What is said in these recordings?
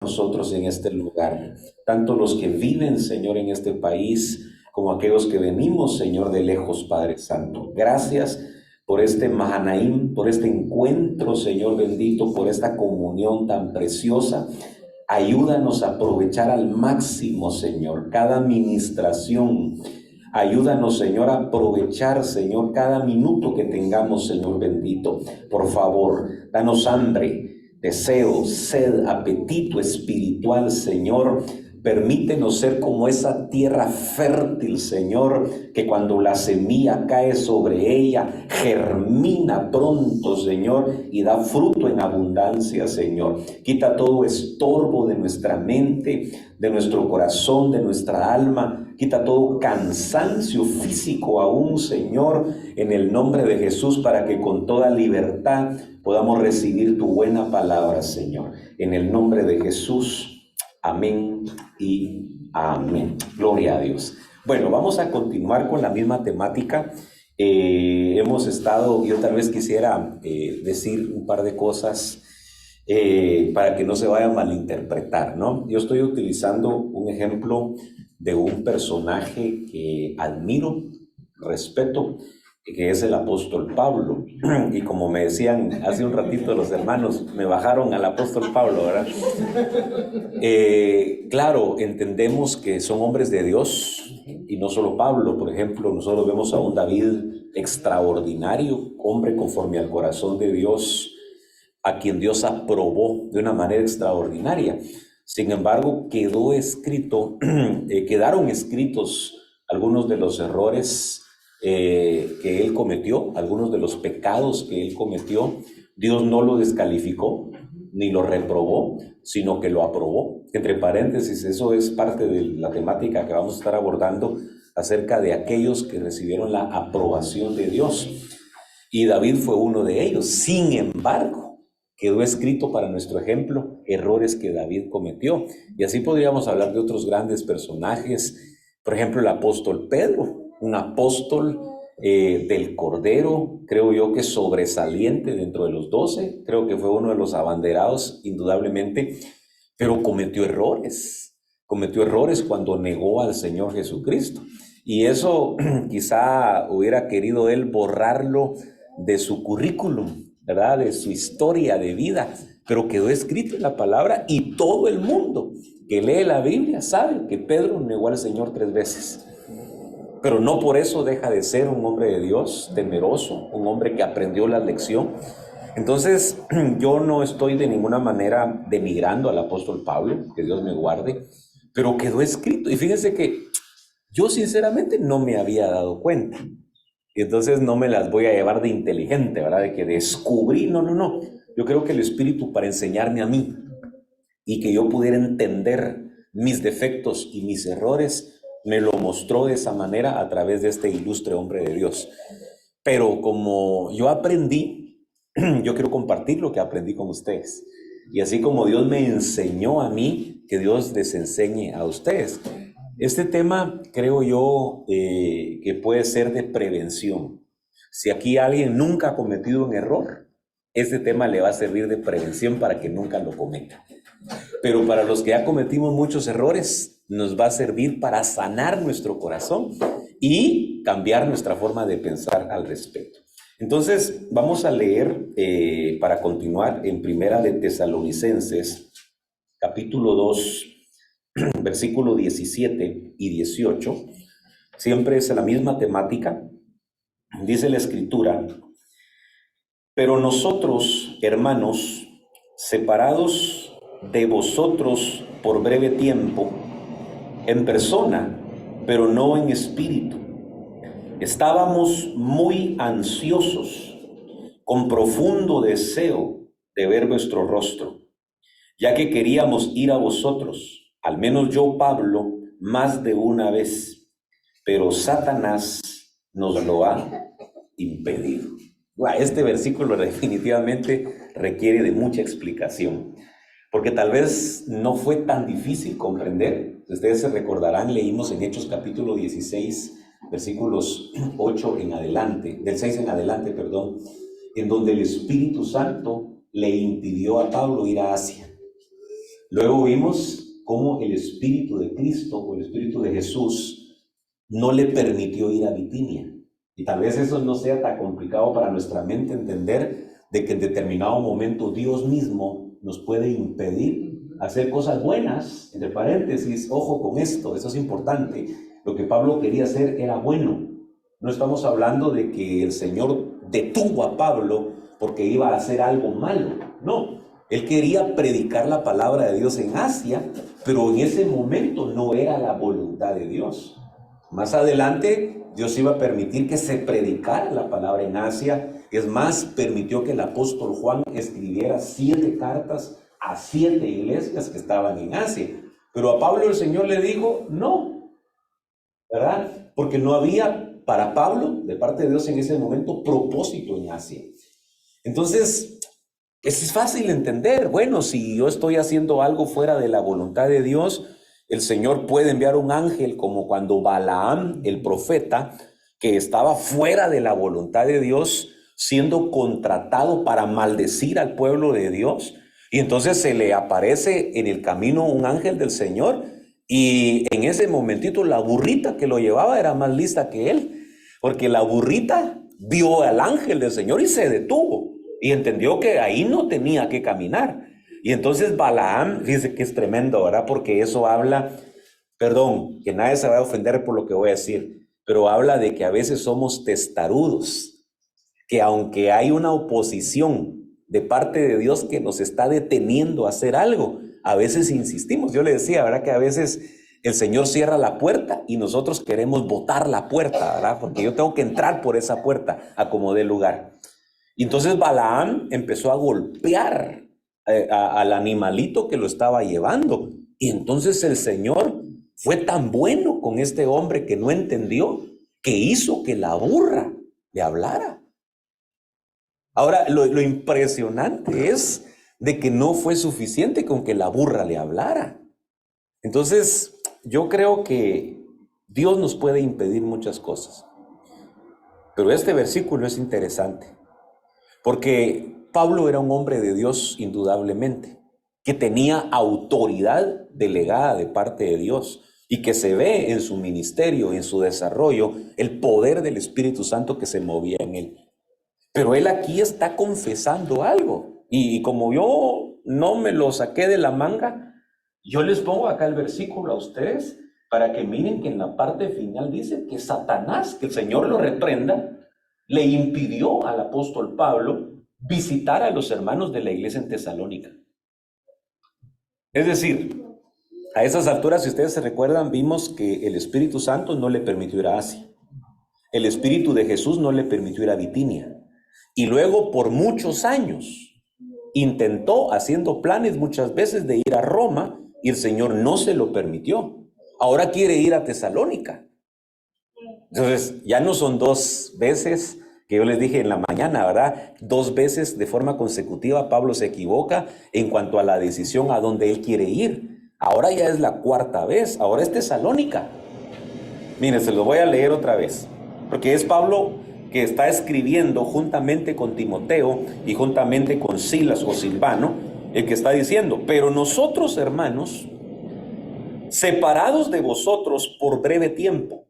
nosotros en este lugar, tanto los que viven, Señor, en este país, como aquellos que venimos, Señor, de lejos, Padre Santo. Gracias por este Mahanaim, por este encuentro, Señor bendito, por esta comunión tan preciosa. Ayúdanos a aprovechar al máximo, Señor, cada ministración. Ayúdanos, Señor, a aprovechar, Señor, cada minuto que tengamos, Señor bendito. Por favor, danos hambre, deseo, sed, apetito espiritual, Señor. Permítenos ser como esa tierra fértil, Señor, que cuando la semilla cae sobre ella, germina pronto, Señor, y da fruto en abundancia, Señor. Quita todo estorbo de nuestra mente, de nuestro corazón, de nuestra alma. Quita todo cansancio físico aún, Señor, en el nombre de Jesús, para que con toda libertad podamos recibir tu buena palabra, Señor. En el nombre de Jesús. Amén y amén. Gloria a Dios. Bueno, vamos a continuar con la misma temática. Hemos estado, yo tal vez quisiera decir un par de cosas para que no se vaya a malinterpretar, ¿no? Yo estoy utilizando un ejemplo de un personaje que admiro, respeto, que es el apóstol Pablo. Y como me decían hace un ratito los hermanos, me bajaron al apóstol Pablo, ¿verdad? Claro, entendemos que son hombres de Dios, y no solo Pablo. Por ejemplo, nosotros vemos a un David extraordinario, hombre conforme al corazón de Dios, a quien Dios aprobó de una manera extraordinaria. Sin embargo, quedaron escritos algunos de los errores que él cometió, algunos de los pecados que él cometió. Dios no lo descalificó ni lo reprobó, sino que lo aprobó. Entre paréntesis, eso es parte de la temática que vamos a estar abordando acerca de aquellos que recibieron la aprobación de Dios. Y David fue uno de ellos. Sin embargo, quedó escrito para nuestro ejemplo errores que David cometió. Y así podríamos hablar de otros grandes personajes. Por ejemplo, el apóstol Pedro, un apóstol del Cordero, creo yo que sobresaliente dentro de los 12. Creo que fue uno de los abanderados, indudablemente, pero cometió errores cuando negó al Señor Jesucristo. Y eso quizá hubiera querido él borrarlo de su currículum, ¿verdad? De su historia de vida, pero quedó escrito en la palabra, y todo el mundo que lee la Biblia sabe que Pedro negó al Señor 3 veces. Pero no por eso deja de ser un hombre de Dios, temeroso, un hombre que aprendió la lección. Entonces, yo no estoy de ninguna manera denigrando al apóstol Pablo, que Dios me guarde, pero quedó escrito. Y fíjense que yo sinceramente no me había dado cuenta. Y entonces no me las voy a llevar de inteligente, ¿verdad? De que descubrí, no, no, no. Yo creo que el Espíritu, para enseñarme a mí y que yo pudiera entender mis defectos y mis errores, me lo mostró de esa manera a través de este ilustre hombre de Dios. Pero como yo aprendí, yo quiero compartir lo que aprendí con ustedes. Y así como Dios me enseñó a mí, que Dios les enseñe a ustedes. Este tema creo yo que puede ser de prevención. Si aquí alguien nunca ha cometido un error, este tema le va a servir de prevención para que nunca lo cometa. Pero para los que ya cometimos muchos errores, nos va a servir para sanar nuestro corazón y cambiar nuestra forma de pensar al respecto. Entonces, vamos a leer para continuar en Primera de Tesalonicenses, capítulo 2, versículo 17 y 18. Siempre es la misma temática. Dice la Escritura: pero nosotros, hermanos, separados de vosotros por breve tiempo, en persona, pero no en espíritu, estábamos muy ansiosos, con profundo deseo de ver vuestro rostro, ya que queríamos ir a vosotros, al menos yo, Pablo, más de una vez, pero Satanás nos lo ha impedido. Este versículo definitivamente requiere de mucha explicación, porque tal vez no fue tan difícil comprender. Ustedes se recordarán, leímos en Hechos capítulo 16, versículos 8 en adelante, del 6 en adelante, perdón, en donde el Espíritu Santo le impidió a Pablo ir a Asia. Luego vimos cómo el Espíritu de Cristo o el Espíritu de Jesús no le permitió ir a Bitinia. Y tal vez eso no sea tan complicado para nuestra mente entender de que en determinado momento Dios mismo nos puede impedir hacer cosas buenas. Entre paréntesis, ojo con esto, eso es importante. Lo que Pablo quería hacer era bueno. No estamos hablando de que el Señor detuvo a Pablo porque iba a hacer algo malo. No, él quería predicar la palabra de Dios en Asia, pero en ese momento no era la voluntad de Dios. Más adelante, Dios iba a permitir que se predicara la palabra en Asia. Es más, permitió que el apóstol Juan escribiera 7 cartas a 7 iglesias que estaban en Asia. Pero a Pablo el Señor le dijo, no, ¿verdad? Porque no había para Pablo, de parte de Dios en ese momento, propósito en Asia. Entonces, es fácil entender. Bueno, si yo estoy haciendo algo fuera de la voluntad de Dios, el Señor puede enviar un ángel, como cuando Balaam, el profeta, que estaba fuera de la voluntad de Dios, siendo contratado para maldecir al pueblo de Dios, y entonces se le aparece en el camino un ángel del Señor, y en ese momentito la burrita que lo llevaba era más lista que él, porque la burrita vio al ángel del Señor y se detuvo, y entendió que ahí no tenía que caminar. Y entonces Balaam, dice que es tremendo, ¿verdad? Porque eso habla, perdón, que nadie se va a ofender por lo que voy a decir, pero habla de que a veces somos testarudos, que aunque hay una oposición de parte de Dios que nos está deteniendo a hacer algo, a veces insistimos. Yo le decía, ¿verdad? Que a veces el Señor cierra la puerta y nosotros queremos botar la puerta, ¿verdad? Porque yo tengo que entrar por esa puerta a como dé lugar. Y entonces Balaam empezó a golpear al animalito que lo estaba llevando. Y entonces el Señor fue tan bueno con este hombre que no entendió, que hizo que la burra le hablara. Ahora, lo impresionante es de que no fue suficiente con que la burra le hablara. Entonces, yo creo que Dios nos puede impedir muchas cosas. Pero este versículo es interesante, porque Pablo era un hombre de Dios indudablemente, que tenía autoridad delegada de parte de Dios y que se ve en su ministerio, en su desarrollo, el poder del Espíritu Santo que se movía en él. Pero él aquí está confesando algo. Y como yo no me lo saqué de la manga, yo les pongo acá el versículo a ustedes para que miren que en la parte final dice que Satanás, que el Señor lo reprenda, le impidió al apóstol Pablo visitar a los hermanos de la iglesia en Tesalónica. Es decir, a esas alturas, si ustedes se recuerdan, vimos que el Espíritu Santo no le permitió ir a Asia. El Espíritu de Jesús no le permitió ir a Bitinia. Y luego, por muchos años, intentó, haciendo planes muchas veces, de ir a Roma, y el Señor no se lo permitió. Ahora quiere ir a Tesalónica. Entonces, ya no son 2 veces que yo les dije en la mañana, ¿verdad? 2 veces de forma consecutiva Pablo se equivoca en cuanto a la decisión a donde él quiere ir. Ahora ya es la 4ª vez, ahora es Tesalónica. Miren, se lo voy a leer otra vez, porque es Pablo que está escribiendo juntamente con Timoteo y juntamente con Silas o Silvano, el que está diciendo: pero nosotros, hermanos, separados de vosotros por breve tiempo,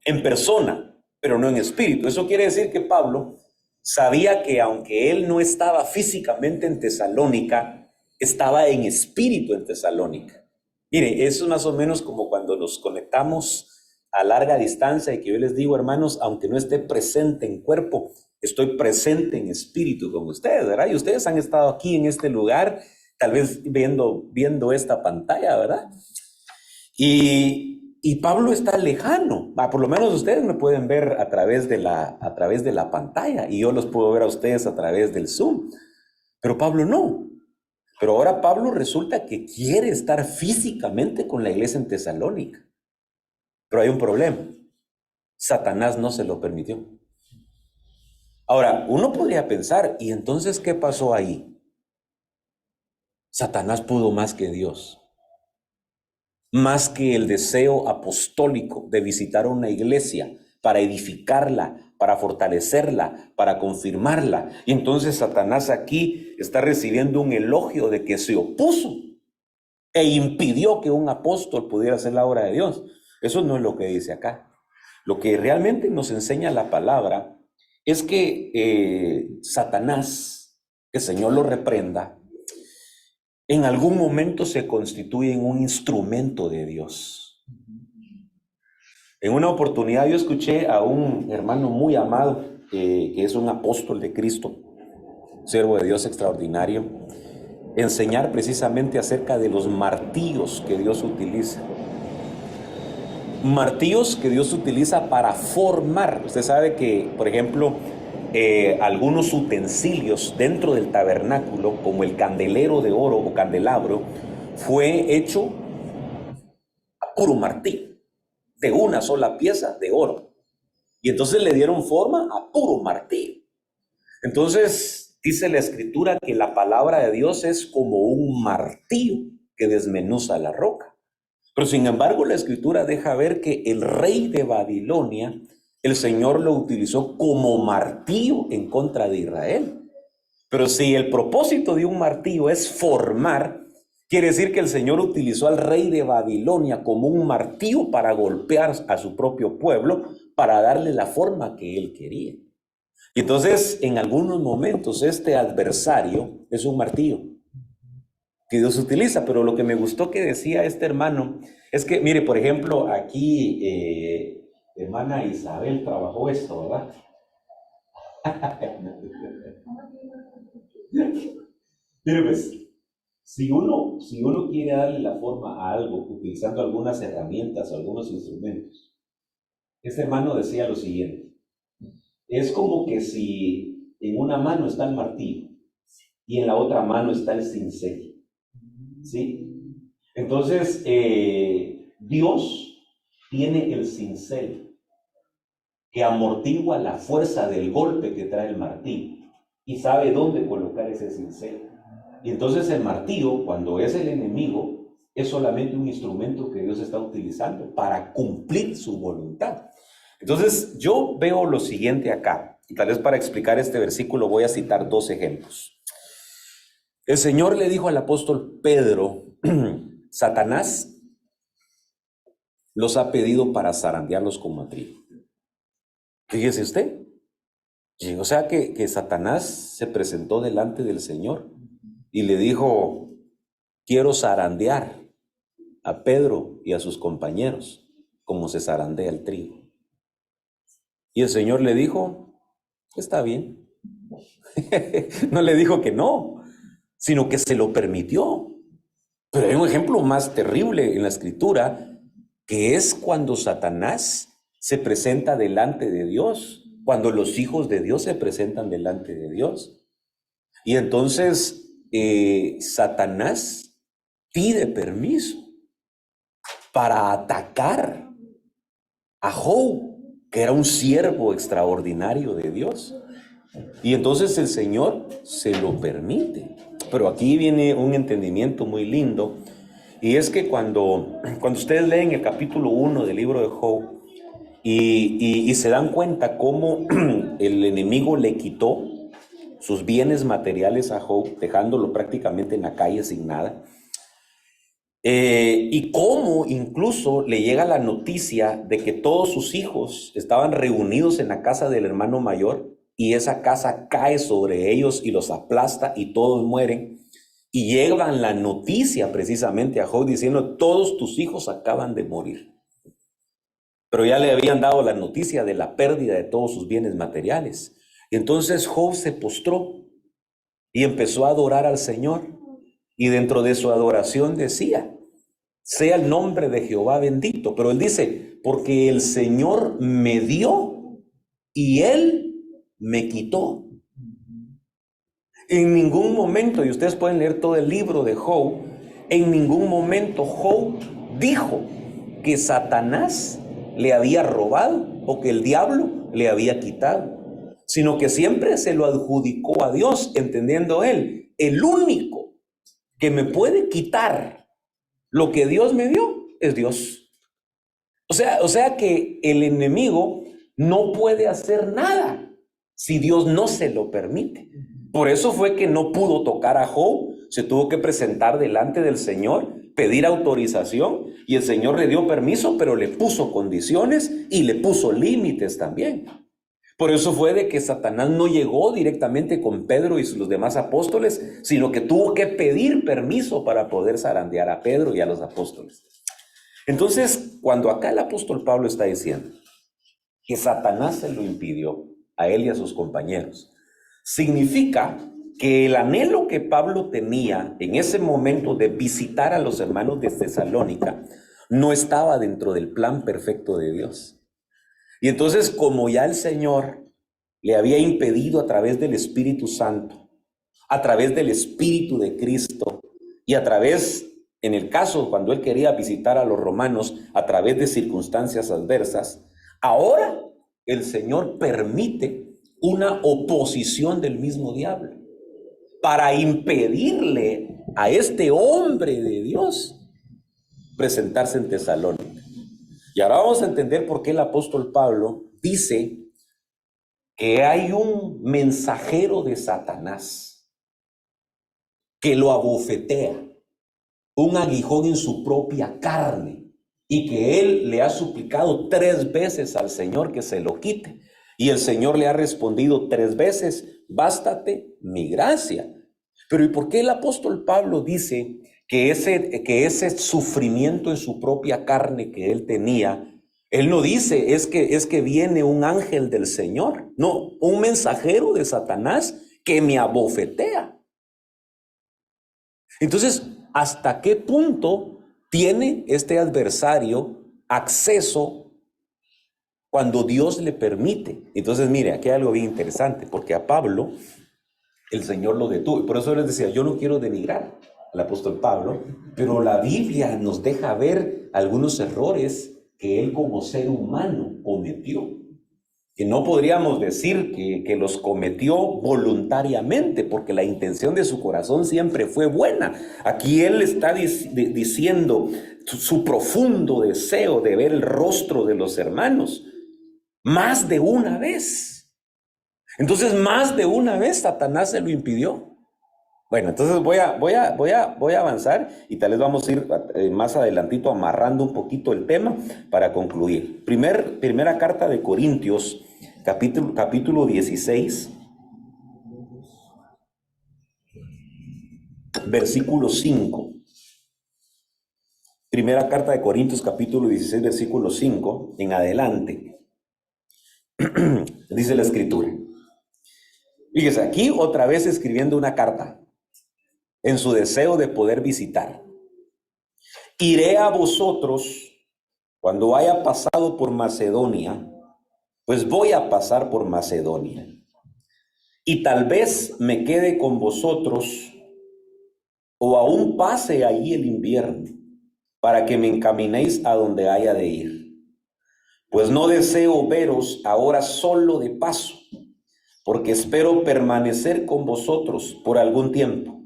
en persona, pero no en espíritu. Eso quiere decir que Pablo sabía que aunque él no estaba físicamente en Tesalónica, estaba en espíritu en Tesalónica. Mire, eso es más o menos como cuando nos conectamos a larga distancia y que yo les digo, hermanos, aunque no esté presente en cuerpo, estoy presente en espíritu con ustedes, ¿verdad? Y ustedes han estado aquí en este lugar, tal vez viendo esta pantalla, ¿verdad? Y Pablo está lejano. Por lo menos ustedes me pueden ver a través de la pantalla y yo los puedo ver a ustedes a través del Zoom. Pero Pablo no. Pero ahora Pablo resulta que quiere estar físicamente con la iglesia en Tesalónica. Pero hay un problema. Satanás no se lo permitió. Ahora, uno podría pensar, ¿y entonces qué pasó ahí? Satanás pudo más que Dios. Más que el deseo apostólico de visitar una iglesia para edificarla, para fortalecerla, para confirmarla. Y entonces Satanás aquí está recibiendo un elogio de que se opuso e impidió que un apóstol pudiera hacer la obra de Dios. Eso no es lo que dice acá. Lo que realmente nos enseña la palabra es que Satanás, que el Señor lo reprenda, en algún momento se constituye en un instrumento de Dios. En una oportunidad yo escuché a un hermano muy amado, que es un apóstol de Cristo, siervo de Dios extraordinario, enseñar precisamente acerca de los martillos que Dios utiliza. Martillos que Dios utiliza para formar. Usted sabe que, por ejemplo, algunos utensilios dentro del tabernáculo, como el candelero de oro o candelabro, fue hecho a puro martillo, de una sola pieza de oro. Y entonces le dieron forma a puro martillo. Entonces dice la escritura que la palabra de Dios es como un martillo que desmenuza la roca. Pero sin embargo la escritura deja ver que el rey de Babilonia, el Señor lo utilizó como martillo en contra de Israel. Pero si el propósito de un martillo es formar, quiere decir que el Señor utilizó al rey de Babilonia como un martillo para golpear a su propio pueblo, para darle la forma que él quería. Y entonces, en algunos momentos, este adversario es un martillo que Dios utiliza. Pero lo que me gustó que decía este hermano es que, mire, por ejemplo, aquí hermana Isabel trabajó esto, ¿verdad? Mire, pues, si uno quiere darle la forma a algo utilizando algunas herramientas o algunos instrumentos, este hermano decía lo siguiente: es como que si en una mano está el martillo y en la otra mano está el cincel, ¿sí? Entonces, Dios tiene el cincel que amortigua la fuerza del golpe que trae el martillo y sabe dónde colocar ese cincel. Y entonces el martillo, cuando es el enemigo, es solamente un instrumento que Dios está utilizando para cumplir su voluntad. Entonces yo veo lo siguiente acá, y tal vez para explicar este versículo voy a citar dos ejemplos. El Señor le dijo al apóstol Pedro: Satanás los ha pedido para zarandearlos como a trigo. Fíjese usted. O sea que Satanás se presentó delante del Señor y le dijo: quiero zarandear a Pedro y a sus compañeros como se zarandea el trigo. Y el Señor le dijo: está bien. No le dijo que no, sino que se lo permitió. Pero hay un ejemplo más terrible en la escritura, que es cuando Satanás se presenta delante de Dios, cuando los hijos de Dios se presentan delante de Dios. Y entonces Satanás pide permiso para atacar a Job, que era un siervo extraordinario de Dios. Y entonces el Señor se lo permite. Pero aquí viene un entendimiento muy lindo, y es que cuando ustedes leen el capítulo 1 del libro de Job y se dan cuenta cómo el enemigo le quitó sus bienes materiales a Job, dejándolo prácticamente en la calle sin nada, y cómo incluso le llega la noticia de que todos sus hijos estaban reunidos en la casa del hermano mayor, y esa casa cae sobre ellos y los aplasta y todos mueren, y llevan la noticia precisamente a Job diciendo: todos tus hijos acaban de morir. Pero ya le habían dado la noticia de la pérdida de todos sus bienes materiales. Y entonces Job se postró y empezó a adorar al Señor, y dentro de su adoración decía: sea el nombre de Jehová bendito. Pero él dice: porque el Señor me dio y él me quitó. En ningún momento, y ustedes pueden leer todo el libro de Job, en ningún momento Job dijo que Satanás le había robado o que el diablo le había quitado, sino que siempre se lo adjudicó a Dios, entendiendo él: el único que me puede quitar lo que Dios me dio es Dios. O sea que el enemigo no puede hacer nada si Dios no se lo permite. Por eso fue que no pudo tocar a Job, se tuvo que presentar delante del Señor pedir autorización y el Señor le dio permiso, pero le puso condiciones y le puso límites también. Por eso fue de que Satanás no llegó directamente con Pedro y los demás apóstoles, sino que tuvo que pedir permiso para poder zarandear a Pedro y a los apóstoles. Entonces, cuando acá el apóstol Pablo está diciendo que Satanás se lo impidió a él y a sus compañeros, significa que el anhelo que Pablo tenía en ese momento de visitar a los hermanos de Tesalónica no estaba dentro del plan perfecto de Dios. Y entonces, como ya el Señor le había impedido a través del Espíritu Santo, a través del Espíritu de Cristo y a través, en el caso cuando él quería visitar a los romanos, a través de circunstancias adversas, ahora el Señor permite una oposición del mismo diablo para impedirle a este hombre de Dios presentarse en Tesalónica. Y ahora vamos a entender por qué el apóstol Pablo dice que hay un mensajero de Satanás que lo abofetea, un aguijón en su propia carne, y que él le ha suplicado 3 veces al Señor que se lo quite. Y el Señor le ha respondido 3 veces, bástate mi gracia. Pero ¿y por qué el apóstol Pablo dice que ese sufrimiento en su propia carne que él tenía, él no dice es que viene un ángel del Señor? No, un mensajero de Satanás que me abofetea. Entonces, ¿hasta qué punto tiene este adversario acceso cuando Dios le permite? Entonces, mire, aquí hay algo bien interesante, porque a Pablo el Señor lo detuvo. Por eso les decía, yo no quiero denigrar al apóstol Pablo, pero la Biblia nos deja ver algunos errores que él como ser humano cometió, que no podríamos decir que los cometió voluntariamente, porque la intención de su corazón siempre fue buena. Aquí él está diciendo su profundo deseo de ver el rostro de los hermanos más de una vez. Entonces, más de una vez Satanás se lo impidió. Bueno, entonces voy a avanzar y tal vez vamos a ir más adelantito amarrando un poquito el tema para concluir. Primera carta de Corintios, capítulo 16, versículo 5. Primera carta de Corintios, capítulo 16, versículo 5, en adelante. Dice la Escritura. Fíjese, aquí otra vez escribiendo una carta en su deseo de poder visitar. Iré a vosotros cuando haya pasado por Macedonia, pues voy a pasar por Macedonia. Y tal vez me quede con vosotros o aún pase allí el invierno para que me encaminéis a donde haya de ir. Pues no deseo veros ahora solo de paso, porque espero permanecer con vosotros por algún tiempo.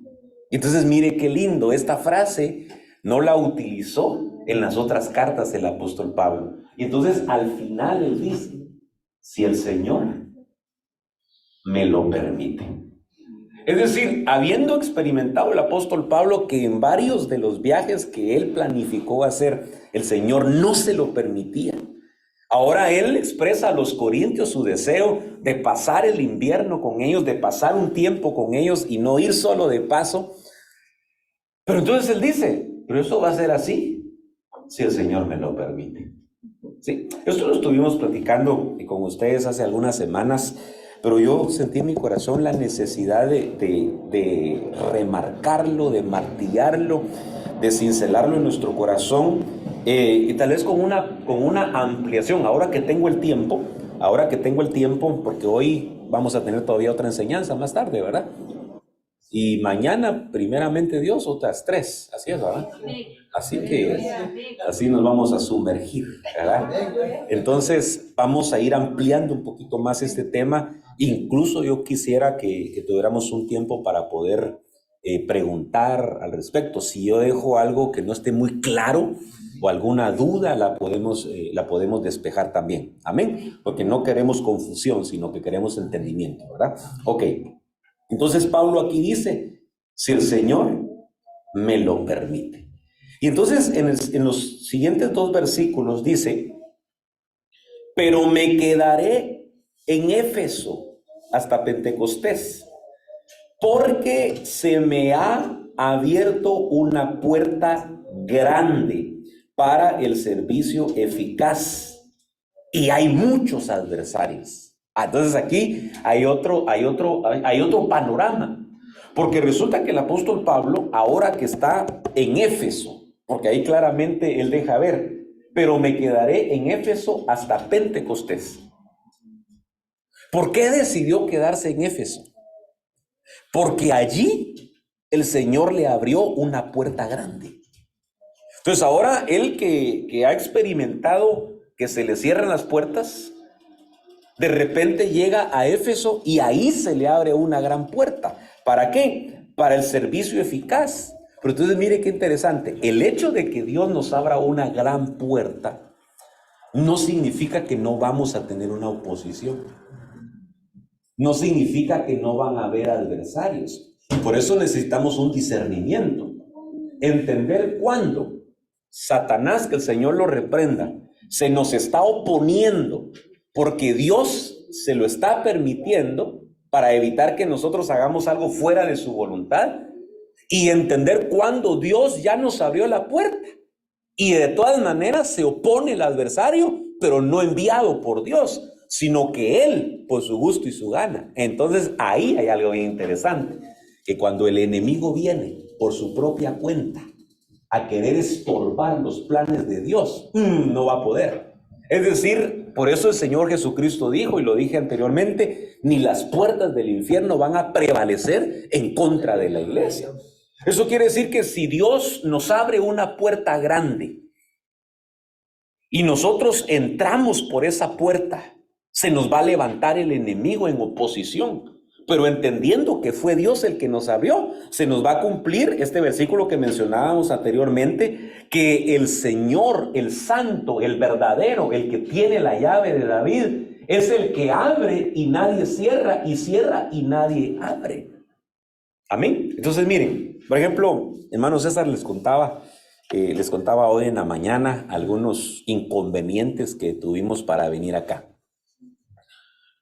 Entonces mire qué lindo, esta frase no la utilizó en las otras cartas el apóstol Pablo. Y entonces al final él dice, si el Señor me lo permite. Es decir, habiendo experimentado el apóstol Pablo que en varios de los viajes que él planificó hacer, el Señor no se lo permitía. Ahora él expresa a los corintios su deseo de pasar el invierno con ellos, de pasar un tiempo con ellos y no ir solo de paso. Pero entonces él dice, pero eso va a ser así si el Señor me lo permite. Sí, esto lo estuvimos platicando con ustedes hace algunas semanas, pero yo sentí en mi corazón la necesidad de remarcarlo, de martillarlo, de cincelarlo en nuestro corazón, y tal vez con una ampliación. Ahora que tengo el tiempo, porque hoy vamos a tener todavía otra enseñanza más tarde, ¿verdad? Y mañana, primeramente Dios, otras 3, así es, ¿verdad? Así que así nos vamos a sumergir, ¿verdad? Entonces vamos a ir ampliando un poquito más este tema. Incluso yo quisiera que tuviéramos un tiempo para poder preguntar al respecto. Si yo dejo algo que no esté muy claro o alguna duda, la podemos despejar también. Amén. Porque no queremos confusión, sino que queremos entendimiento, ¿verdad? Ok. Entonces Pablo aquí dice, si el Señor me lo permite. Y entonces en los siguientes dos versículos dice, pero me quedaré en Éfeso hasta Pentecostés, porque se me ha abierto una puerta grande para el servicio eficaz y hay muchos adversarios. Entonces aquí hay otro panorama, porque resulta que el apóstol Pablo, ahora que está en Éfeso, porque ahí claramente él deja ver, pero me quedaré en Éfeso hasta Pentecostés. ¿Por qué decidió quedarse en Éfeso? Porque allí el Señor le abrió una puerta grande. Entonces ahora él que ha experimentado que se le cierran las puertas, de repente llega a Éfeso y ahí se le abre una gran puerta. ¿Para qué? Para el servicio eficaz. Pero entonces mire qué interesante, el hecho de que Dios nos abra una gran puerta no significa que no vamos a tener una oposición. No significa que no van a haber adversarios. Por eso necesitamos un discernimiento. Entender cuándo Satanás, que el Señor lo reprenda, se nos está oponiendo porque Dios se lo está permitiendo para evitar que nosotros hagamos algo fuera de su voluntad, y entender cuándo Dios ya nos abrió la puerta y de todas maneras se opone el adversario, pero no enviado por Dios, sino que él por su gusto y su gana. Entonces ahí hay algo bien interesante, que cuando el enemigo viene por su propia cuenta a querer estorbar los planes de Dios, no va a poder. Es decir, por eso el Señor Jesucristo dijo, y lo dije anteriormente, ni las puertas del infierno van a prevalecer en contra de la iglesia. Eso quiere decir que si Dios nos abre una puerta grande y nosotros entramos por esa puerta, se nos va a levantar el enemigo en oposición. Pero entendiendo que fue Dios el que nos abrió, se nos va a cumplir este versículo que mencionábamos anteriormente, que el Señor, el Santo, el verdadero, el que tiene la llave de David, es el que abre y nadie cierra, y cierra y nadie abre. Amén. Entonces miren, por ejemplo, hermano César les contaba hoy en la mañana algunos inconvenientes que tuvimos para venir acá.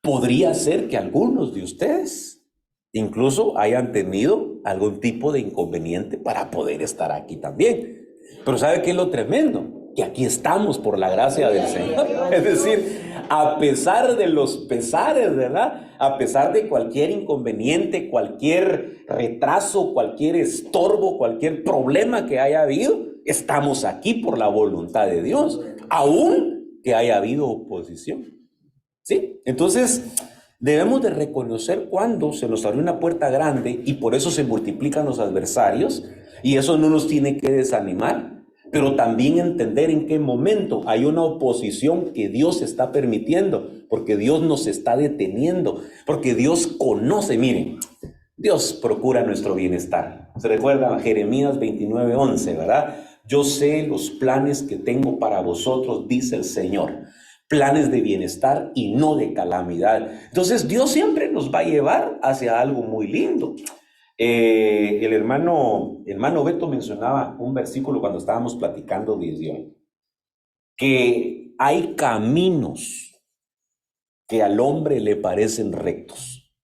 Podría ser que algunos de ustedes incluso hayan tenido algún tipo de inconveniente para poder estar aquí también. Pero ¿sabe qué es lo tremendo? Que aquí estamos por la gracia del Señor. Es decir, a pesar de los pesares, ¿verdad? A pesar de cualquier inconveniente, cualquier retraso, cualquier estorbo, cualquier problema que haya habido, estamos aquí por la voluntad de Dios, aún que haya habido oposición. ¿Sí? Entonces, debemos de reconocer cuando se nos abre una puerta grande y por eso se multiplican los adversarios, y eso no nos tiene que desanimar, pero también entender en qué momento hay una oposición que Dios está permitiendo, porque Dios nos está deteniendo, porque Dios conoce, miren, Dios procura nuestro bienestar. Se recuerda a Jeremías 29:11, ¿verdad? Yo sé los planes que tengo para vosotros, dice el Señor. Planes de bienestar y no de calamidad. Entonces Dios siempre nos va a llevar hacia algo muy lindo. El hermano Beto mencionaba un versículo cuando estábamos platicando de Dios, que hay caminos que al hombre le parecen rectos,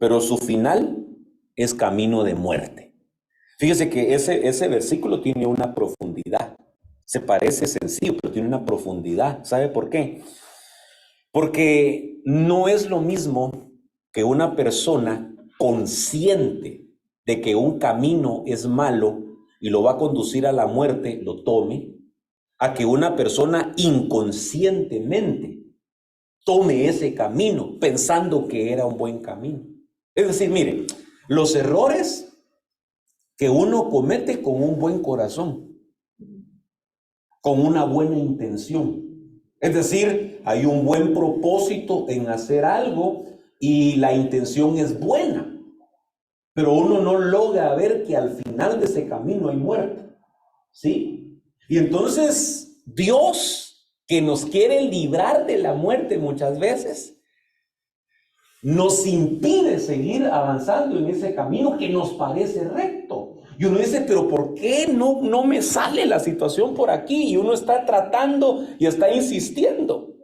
pero su final es camino de muerte. Fíjese que ese versículo tiene una profundidad. Se parece sencillo, pero tiene una profundidad. ¿Sabe por qué? Porque no es lo mismo que una persona consciente de que un camino es malo y lo va a conducir a la muerte, lo tome, a que una persona inconscientemente tome ese camino pensando que era un buen camino. Es decir, miren, los errores que uno comete con un buen corazón, con una buena intención. Es decir, hay un buen propósito en hacer algo y la intención es buena, pero uno no logra ver que al final de ese camino hay muerte, ¿sí? Y entonces Dios, que nos quiere librar de la muerte muchas veces, nos impide seguir avanzando en ese camino que nos parece recto. Y uno dice, pero ¿por qué no me sale la situación por aquí? Y uno está tratando y está insistiendo,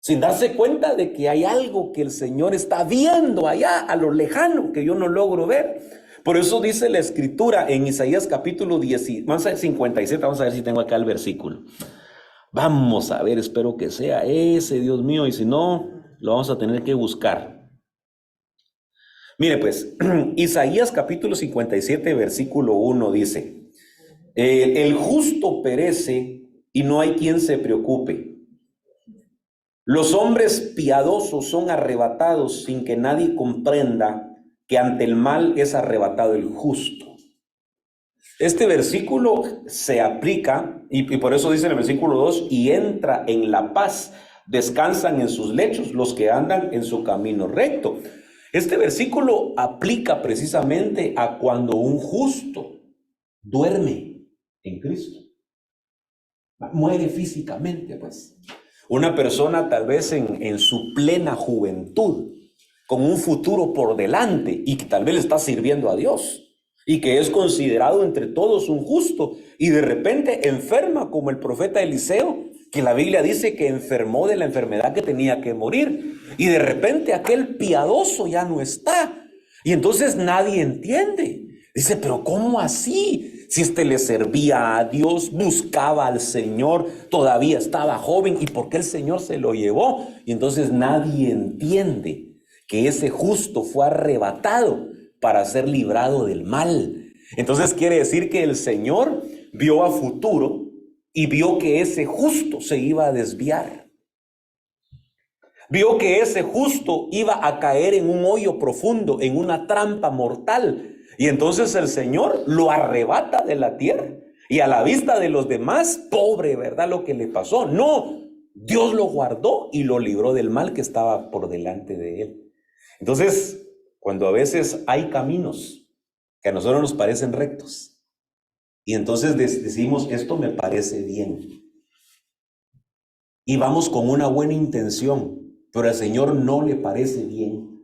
sin darse cuenta de que hay algo que el Señor está viendo allá a lo lejano que yo no logro ver. Por eso dice la Escritura en Isaías capítulo 10, vamos a ver 57, vamos a ver si tengo acá el versículo. Vamos a ver, espero que sea ese, Dios mío, y si no, lo vamos a tener que buscar. Mire pues, Isaías capítulo 57, versículo 1 dice, el justo perece y no hay quien se preocupe. Los hombres piadosos son arrebatados sin que nadie comprenda que ante el mal es arrebatado el justo. Este versículo se aplica, y por eso dice en el versículo 2, y entra en la paz, descansan en sus lechos los que andan en su camino recto. Este versículo aplica precisamente a cuando un justo duerme en Cristo. Muere físicamente, pues. Una persona tal vez en su plena juventud, con un futuro por delante y que tal vez le está sirviendo a Dios y que es considerado entre todos un justo y de repente enferma como el profeta Eliseo, que la Biblia dice que enfermó de la enfermedad que tenía que morir y de repente aquel piadoso ya no está y entonces nadie entiende. Dice, pero ¿cómo así? Si le servía a Dios, buscaba al Señor, todavía estaba joven, ¿y por qué el Señor se lo llevó? Y entonces nadie entiende que ese justo fue arrebatado para ser librado del mal. Entonces quiere decir que el Señor vio a futuro y vio que ese justo se iba a desviar. Vio que ese justo iba a caer en un hoyo profundo, en una trampa mortal. Y entonces el Señor lo arrebata de la tierra. Y a la vista de los demás, pobre, ¿verdad? Lo que le pasó. No, Dios lo guardó y lo libró del mal que estaba por delante de él. Entonces, cuando a veces hay caminos que a nosotros nos parecen rectos, y entonces decimos, esto me parece bien, y vamos con una buena intención, pero al Señor no le parece bien,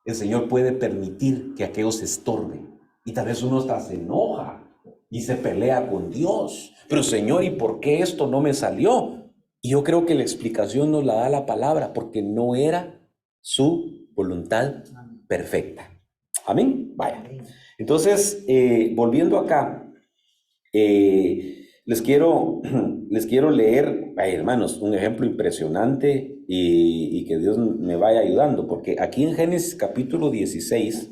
el Señor puede permitir que aquello se estorbe, y tal vez uno hasta se enoja y se pelea con Dios, pero Señor, ¿y por qué esto no me salió? Y yo creo que la explicación nos la da la palabra, porque no era su quiero perfecta. Amén. Vaya. Entonces, volviendo acá, les quiero leer, ay, hermanos, un ejemplo impresionante y que Dios me vaya ayudando, porque aquí en Génesis capítulo 16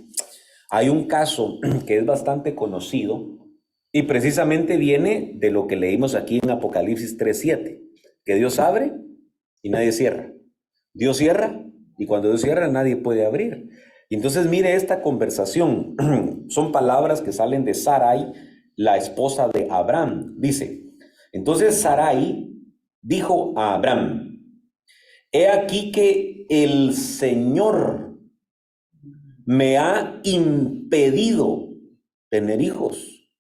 hay un caso que es bastante conocido y precisamente viene de lo que leímos aquí en Apocalipsis 3:7, que Dios abre y nadie cierra. Dios cierra y cuando Dios cierra nadie puede abrir. Y entonces mire esta conversación, son palabras que salen de Sarai, la esposa de Abraham. Dice, entonces Sarai dijo a Abraham, he aquí que el Señor me ha impedido tener hijos.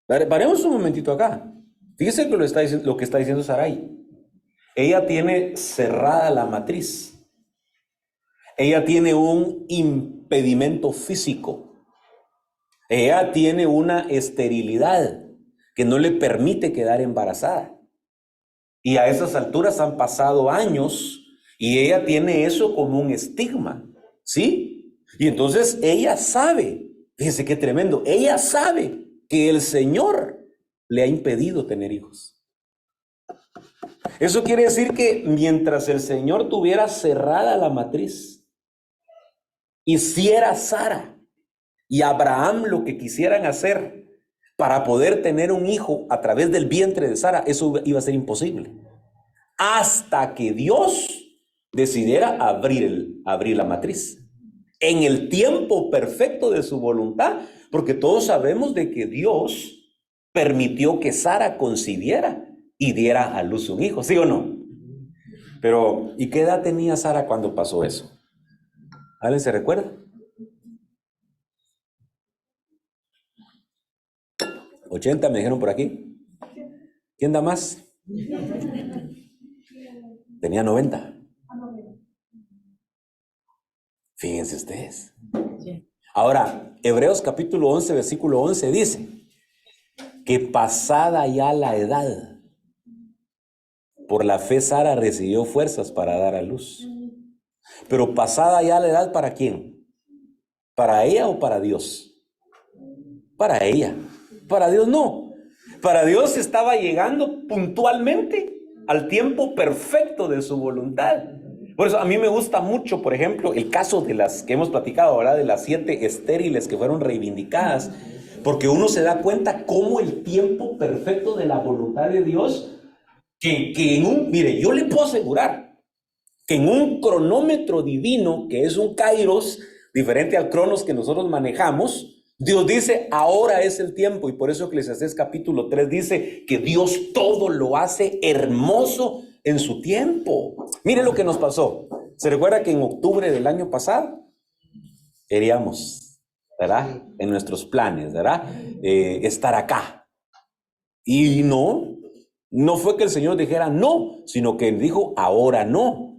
Paremos un momentito acá. Fíjese que lo que está diciendo Sarai. Ella tiene cerrada la matriz. Ella tiene un impedimento físico. Ella tiene una esterilidad que no le permite quedar embarazada. Y a esas alturas han pasado años y ella tiene eso como un estigma, ¿sí? Y entonces ella sabe, fíjense qué tremendo, ella sabe que el Señor le ha impedido tener hijos. Eso quiere decir que mientras el Señor tuviera cerrada la matriz, hiciera Sara y Abraham lo que quisieran hacer para poder tener un hijo a través del vientre de Sara, eso iba a ser imposible. Hasta que Dios decidiera abrir la matriz. En el tiempo perfecto de su voluntad, porque todos sabemos de que Dios permitió que Sara concibiera y diera a luz un hijo, ¿sí o no? Pero, ¿y qué edad tenía Sara cuando pasó eso? ¿Alguien se recuerda? 80 me dijeron por aquí. ¿Quién da más? Tenía 90. Fíjense ustedes. Ahora, Hebreos capítulo 11, versículo 11 dice que pasada ya la edad, por la fe Sara recibió fuerzas para dar a luz. Pero pasada ya la edad, ¿para quién? ¿Para ella o para Dios? Para ella. Para Dios no. Para Dios estaba llegando puntualmente al tiempo perfecto de su voluntad. Por eso a mí me gusta mucho, por ejemplo, el caso de las que hemos platicado, ¿verdad? De las 7 estériles que fueron reivindicadas, porque uno se da cuenta cómo el tiempo perfecto de la voluntad de Dios, mire, yo le puedo asegurar que en un cronómetro divino, que es un kairos, diferente al cronos que nosotros manejamos, Dios dice, ahora es el tiempo, y por eso Eclesiastés capítulo 3 dice que Dios todo lo hace hermoso en su tiempo. Mire lo que nos pasó. ¿Se recuerda que en octubre del año pasado queríamos, ¿verdad? En nuestros planes, ¿verdad? Estar acá. Y no fue que el Señor dijera no, sino que dijo ahora no.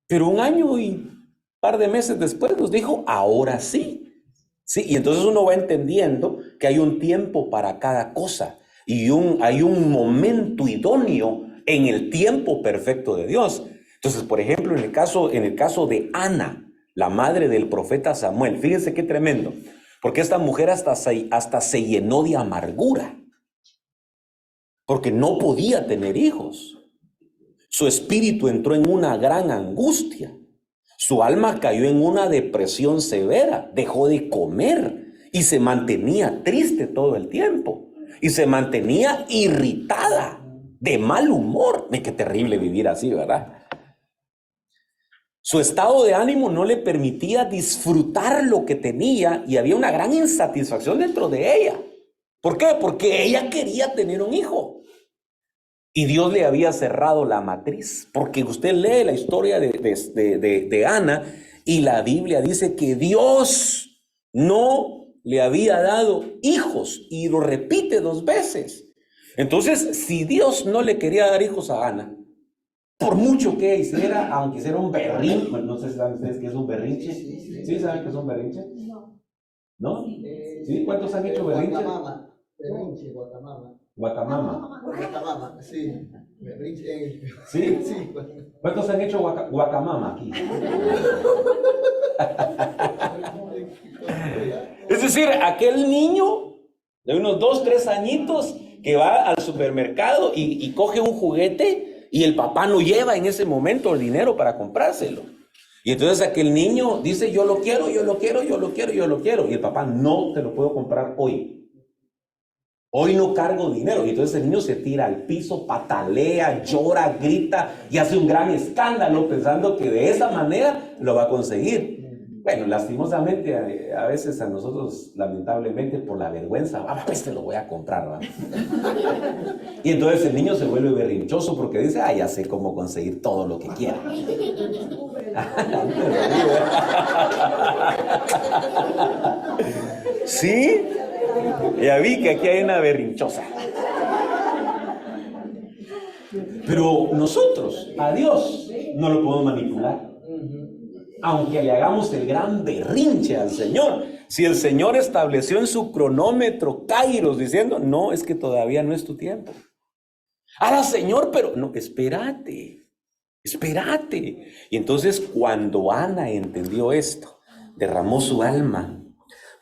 Pero un año y un par de meses después nos dijo ahora sí. Sí, y entonces uno va entendiendo que hay un tiempo para cada cosa y hay un momento idóneo en el tiempo perfecto de Dios. Entonces, por ejemplo, en el caso de Ana, la madre del profeta Samuel, fíjense qué tremendo, porque esta mujer hasta se llenó de amargura, porque no podía tener hijos. Su espíritu entró en una gran angustia. Su alma cayó en una depresión severa, dejó de comer y se mantenía triste todo el tiempo. Y se mantenía irritada, de mal humor. Qué terrible vivir así, ¿verdad? Su estado de ánimo no le permitía disfrutar lo que tenía y había una gran insatisfacción dentro de ella. ¿Por qué? Porque ella quería tener un hijo. Y Dios le había cerrado la matriz, porque usted lee la historia de Ana y la Biblia dice que Dios no le había dado hijos y lo repite 2 veces. Entonces, si Dios no le quería dar hijos a Ana, por mucho que hiciera, aunque hiciera un berrinche, no sé si saben ustedes qué es un berrinche. ¿Sí saben qué es un berrinche? ¿No? ¿Sí? ¿Cuántos han hecho berrinche? Berrinche, Guatemala. Guacamama. Guatemala, sí. Berrinche. ¿Sí? Sí. ¿Cuántos han hecho guacamama aquí? Es decir, aquel niño de unos 2, 3 añitos que va al supermercado y coge un juguete y el papá no lleva en ese momento el dinero para comprárselo. Y entonces aquel niño dice, yo lo quiero, yo lo quiero, yo lo quiero, yo lo quiero. Y el papá, no te lo puedo comprar hoy. Hoy no cargo dinero. Y entonces el niño se tira al piso, patalea, llora, grita y hace un gran escándalo pensando que de esa manera lo va a conseguir. Bueno, lastimosamente a veces a nosotros, lamentablemente, por la vergüenza, pues te lo voy a comprar, ¿va? Y entonces el niño se vuelve berrinchoso porque dice, ya sé cómo conseguir todo lo que quiera. ¿Sí? Ya vi que aquí hay una berrinchosa. Pero nosotros, a Dios, no lo podemos manipular. Aunque le hagamos el gran berrinche al Señor. Si el Señor estableció en su cronómetro kairos diciendo, no, es que todavía no es tu tiempo. Ahora, Señor, pero no, espérate. Y entonces cuando Ana entendió esto, derramó su alma,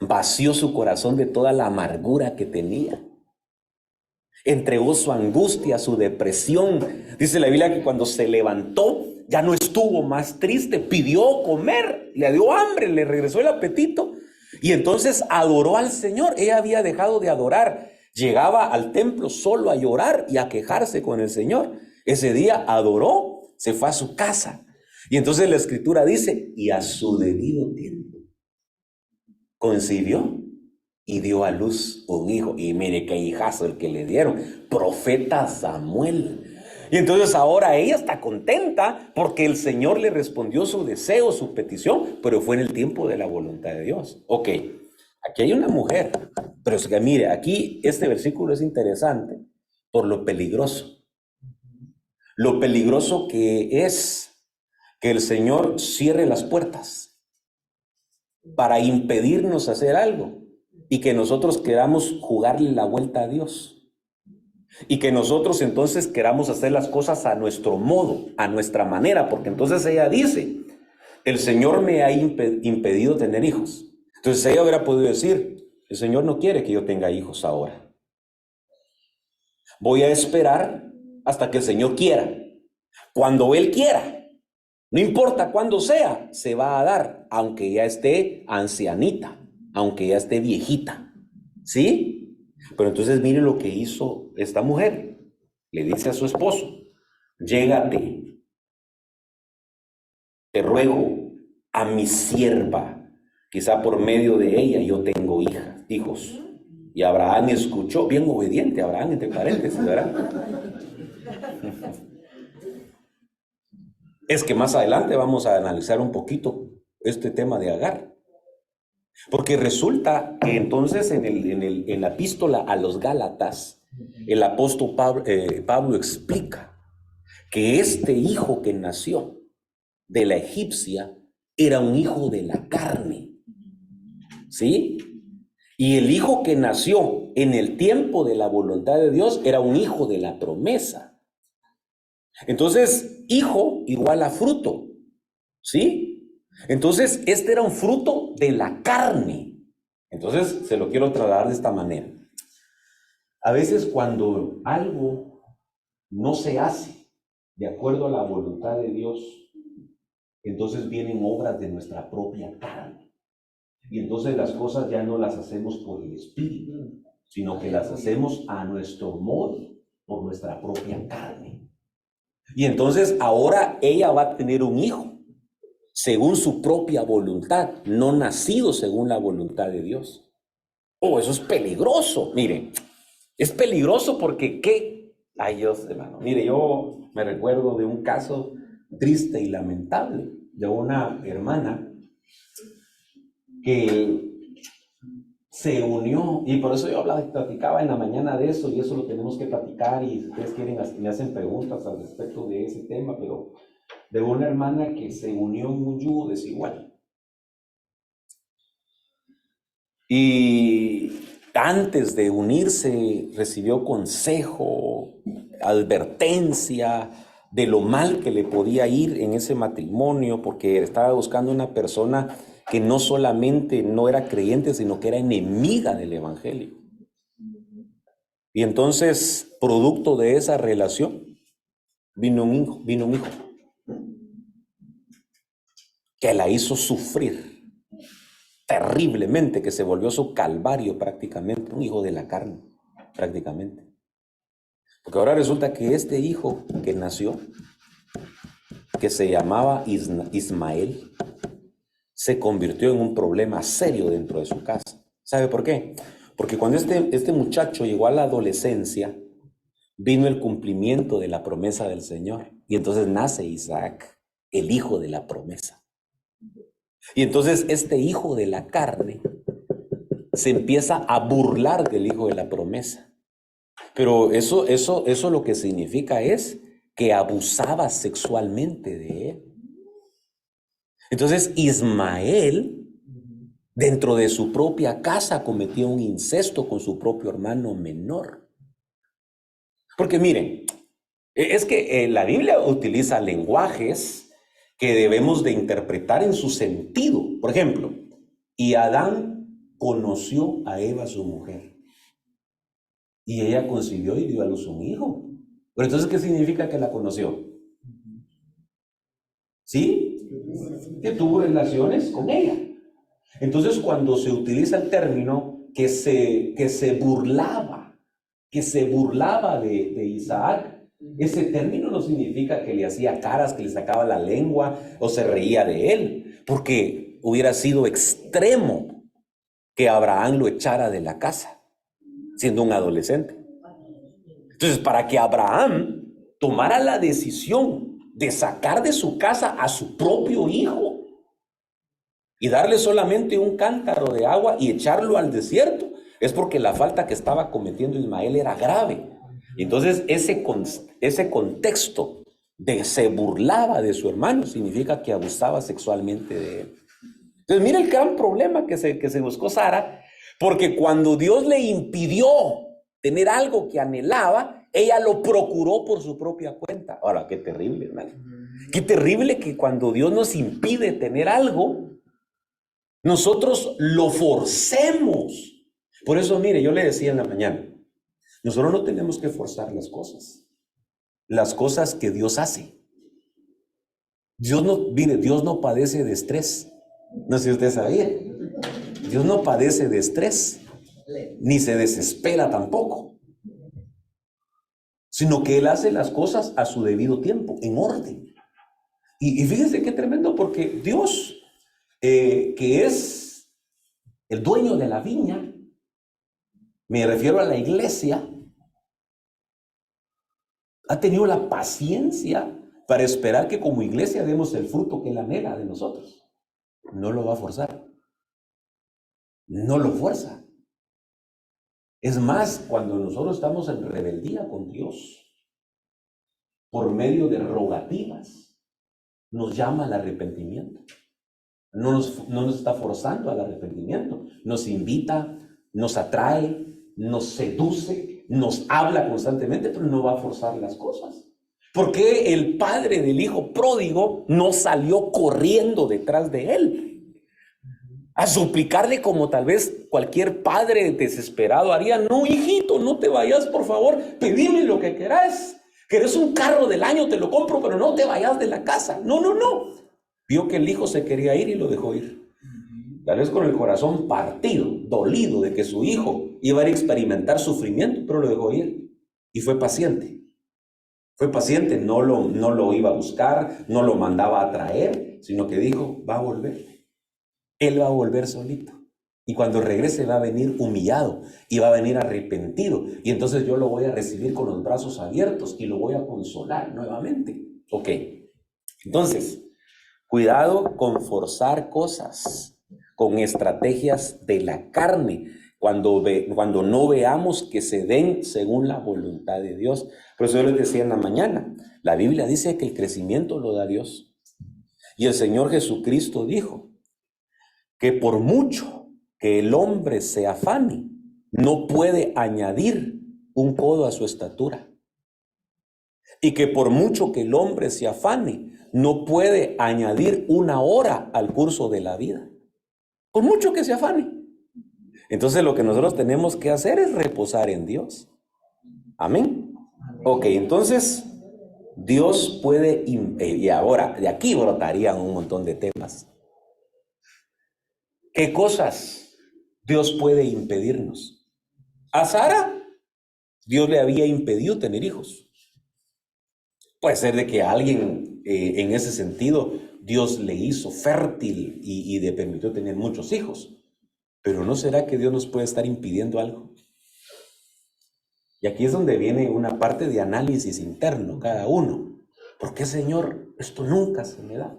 vació su corazón de toda la amargura que tenía. Entregó su angustia, su depresión. Dice la Biblia que cuando se levantó, ya no estuvo más triste, pidió comer, le dio hambre, le regresó el apetito. Y entonces adoró al Señor. Ella había dejado de adorar. Llegaba al templo solo a llorar y a quejarse con el Señor. Ese día adoró, se fue a su casa. Y entonces la Escritura dice, y a su debido tiempo concibió y dio a luz un hijo. Y mire qué hijazo el que le dieron, profeta Samuel. Y entonces ahora ella está contenta porque el Señor le respondió su deseo, su petición, pero fue en el tiempo de la voluntad de Dios. Ok, aquí hay una mujer, pero es que mire, aquí este versículo es interesante por lo peligroso. Lo peligroso que es que el Señor cierre las puertas para impedirnos hacer algo y que nosotros queramos jugarle la vuelta a Dios y que nosotros entonces queramos hacer las cosas a nuestro modo, a nuestra manera, porque entonces ella dice, el Señor me ha impedido tener hijos. Entonces ella hubiera podido decir, el Señor no quiere que yo tenga hijos ahora. Voy a esperar hasta que el Señor quiera. Cuando Él quiera, no importa cuándo sea, se va a dar, aunque ya esté ancianita, aunque ya esté viejita. ¿Sí? Pero entonces mire lo que hizo esta mujer. Le dice a su esposo, llégate, te ruego a mi sierva, quizá por medio de ella yo tengo hijos. Y Abraham escuchó, bien obediente Abraham, entre paréntesis, ¿verdad? Es que más adelante vamos a analizar un poquito este tema de Agar. Porque resulta que entonces en la epístola a los Gálatas, el apóstol Pablo explica que este hijo que nació de la egipcia era un hijo de la carne, ¿sí? Y el hijo que nació en el tiempo de la voluntad de Dios era un hijo de la promesa. Entonces, hijo igual a fruto, ¿sí? Entonces, este era un fruto de la carne. Entonces, se lo quiero trasladar de esta manera. A veces cuando algo no se hace de acuerdo a la voluntad de Dios, entonces vienen obras de nuestra propia carne. Y entonces las cosas ya no las hacemos por el Espíritu, sino que las hacemos a nuestro modo, por nuestra propia carne. Y entonces ahora ella va a tener un hijo, según su propia voluntad, no nacido según la voluntad de Dios. Oh, eso es peligroso. Miren, es peligroso porque ¿qué? Ay, Dios, hermano. Mire, yo me recuerdo de un caso triste y lamentable de una hermana que se unió, y por eso yo platicaba en la mañana de eso, y eso lo tenemos que platicar, y si ustedes quieren, me hacen preguntas al respecto de ese tema, pero de una hermana que se unió en un yugo desigual. Y antes de unirse recibió consejo, advertencia de lo mal que le podía ir en ese matrimonio, porque estaba buscando una persona que no solamente no era creyente, sino que era enemiga del evangelio. Y entonces, producto de esa relación, vino un hijo que la hizo sufrir terriblemente, que se volvió su calvario prácticamente, un hijo de la carne, prácticamente. Porque ahora resulta que este hijo que nació, que se llamaba Ismael, se convirtió en un problema serio dentro de su casa. ¿Sabe por qué? Porque cuando este muchacho llegó a la adolescencia, vino el cumplimiento de la promesa del Señor. Y entonces nace Isaac, el hijo de la promesa. Y entonces este hijo de la carne se empieza a burlar del hijo de la promesa. Pero eso lo que significa es que abusaba sexualmente de él. Entonces Ismael, dentro de su propia casa, cometió un incesto con su propio hermano menor. Porque miren, es que la Biblia utiliza lenguajes que debemos de interpretar en su sentido. Por ejemplo, y Adán conoció a Eva, su mujer, y ella concibió y dio a luz un hijo. Pero entonces, ¿qué significa que la conoció? ¿Sí? Que tuvo relaciones con ella. Entonces, cuando se utiliza el término que se burlaba de Isaac, ese término no significa que le hacía caras, que le sacaba la lengua o se reía de él, porque hubiera sido extremo que Abraham lo echara de la casa, siendo un adolescente. Entonces, para que Abraham tomara la decisión de sacar de su casa a su propio hijo y darle solamente un cántaro de agua y echarlo al desierto, es porque la falta que estaba cometiendo Ismael era grave. Entonces, ese contexto de se burlaba de su hermano significa que abusaba sexualmente de él. Entonces, mira el gran problema que se buscó Sara, porque cuando Dios le impidió tener algo que anhelaba, ella lo procuró por su propia cuenta. Ahora, qué terrible, hermano. Qué terrible que cuando Dios nos impide tener algo, nosotros lo forcemos. Por eso, mire, yo le decía en la mañana, nosotros no tenemos que forzar las cosas que Dios hace. Dios no padece de estrés. No sé si usted sabía. Dios no padece de estrés, ni se desespera tampoco, sino que Él hace las cosas a su debido tiempo, en orden. Y fíjense qué tremendo, porque Dios, que es el dueño de la viña, me refiero a la iglesia, ha tenido la paciencia para esperar que como iglesia demos el fruto que Él anhela de nosotros. No lo va a forzar, no lo fuerza. Es más, cuando nosotros estamos en rebeldía con Dios, por medio de rogativas, nos llama al arrepentimiento. No nos está forzando al arrepentimiento. Nos invita, nos atrae, nos seduce, nos habla constantemente, pero no va a forzar las cosas. ¿Por qué el padre del hijo pródigo no salió corriendo detrás de él a suplicarle como tal vez cualquier padre desesperado haría? No, hijito, no te vayas, por favor, pedime lo que querás. ¿Querés un carro del año? Te lo compro, pero no te vayas de la casa. No. Vio que el hijo se quería ir y lo dejó ir. Tal vez con el corazón partido, dolido de que su hijo iba a experimentar sufrimiento, pero lo dejó ir. Y fue paciente. Fue paciente, no lo iba a buscar, no lo mandaba a traer, sino que dijo, va a volver. Él va a volver solito. Y cuando regrese va a venir humillado y va a venir arrepentido. Y entonces yo lo voy a recibir con los brazos abiertos y lo voy a consolar nuevamente. Ok. Entonces, cuidado con forzar cosas, con estrategias de la carne, cuando no veamos que se den según la voluntad de Dios. Por eso yo les decía en la mañana, la Biblia dice que el crecimiento lo da Dios. Y el Señor Jesucristo dijo que por mucho que el hombre se afane, no puede añadir un codo a su estatura. Y que por mucho que el hombre se afane, no puede añadir una hora al curso de la vida. Por mucho que se afane. Entonces lo que nosotros tenemos que hacer es reposar en Dios. Amén. Ok, entonces Dios puede, y ahora de aquí brotarían un montón de temas. ¿Qué cosas Dios puede impedirnos? A Sara, Dios le había impedido tener hijos. Puede ser de que alguien en ese sentido Dios le hizo fértil y le permitió tener muchos hijos. Pero ¿no será que Dios nos puede estar impidiendo algo? Y aquí es donde viene una parte de análisis interno cada uno. ¿Por qué, Señor, esto nunca se me da?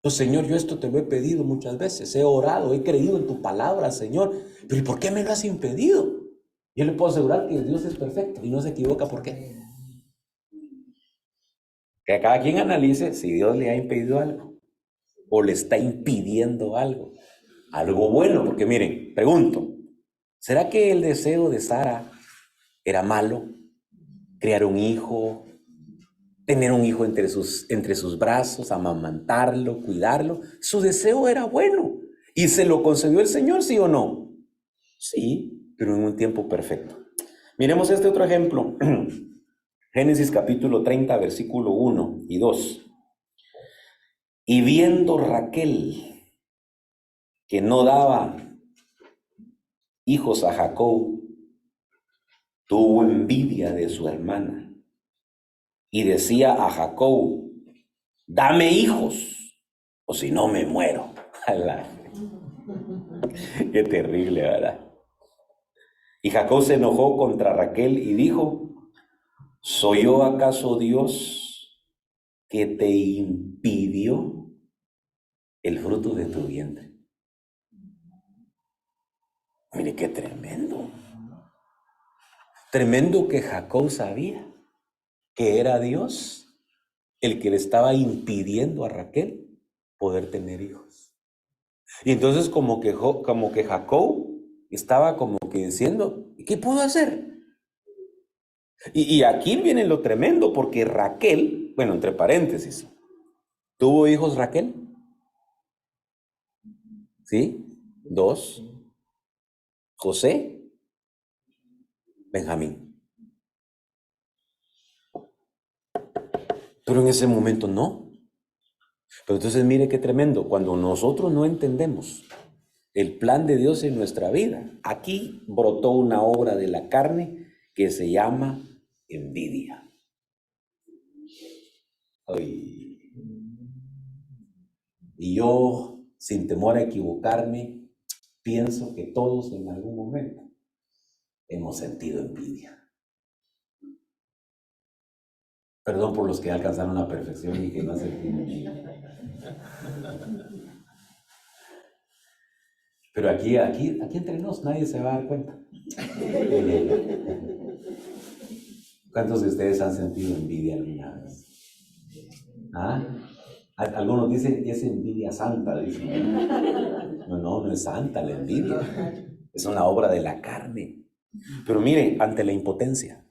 Pues, Señor, yo esto te lo he pedido muchas veces, he orado, he creído en tu palabra, Señor, pero ¿y por qué me lo has impedido? Yo le puedo asegurar que Dios es perfecto y no se equivoca. ¿Por qué? Que cada quien analice si Dios le ha impedido algo o le está impidiendo algo. Algo bueno, porque miren, pregunto, ¿será que el deseo de Sara era malo? Crear un hijo, tener un hijo entre sus brazos, amamantarlo, cuidarlo. Su deseo era bueno. ¿Y se lo concedió el Señor, sí o no? Sí, pero en un tiempo perfecto. Miremos este otro ejemplo. Génesis capítulo 30, versículo 1 y 2. Y viendo Raquel que no daba hijos a Jacob, tuvo envidia de su hermana y decía a Jacob, dame hijos, o si no me muero. Qué terrible, ¿verdad? Y Jacob se enojó contra Raquel y dijo, ¿soy yo acaso Dios que te impidió el fruto de tu vientre? Mire qué tremendo. Tremendo que Jacob sabía que era Dios el que le estaba impidiendo a Raquel poder tener hijos. Y entonces como que Jacob estaba como que diciendo, ¿qué puedo hacer? Y aquí viene lo tremendo, porque Raquel, bueno, entre paréntesis, ¿tuvo hijos Raquel? ¿Sí? 2. José, Benjamín. Pero en ese momento no. Pero entonces mire qué tremendo, cuando nosotros no entendemos el plan de Dios en nuestra vida, aquí brotó una obra de la carne que se llama envidia. Ay. Y yo, sin temor a equivocarme, pienso que todos en algún momento hemos sentido envidia. Perdón por los que alcanzaron la perfección y que no han sentido envidia. Pero aquí entre nos nadie se va a dar cuenta. ¿Cuántos de ustedes han sentido envidia alguna vez? ¿Ah? Algunos dicen, es envidia santa, dicen. No es santa la envidia. Es una obra de la carne. Pero mire, ante la impotencia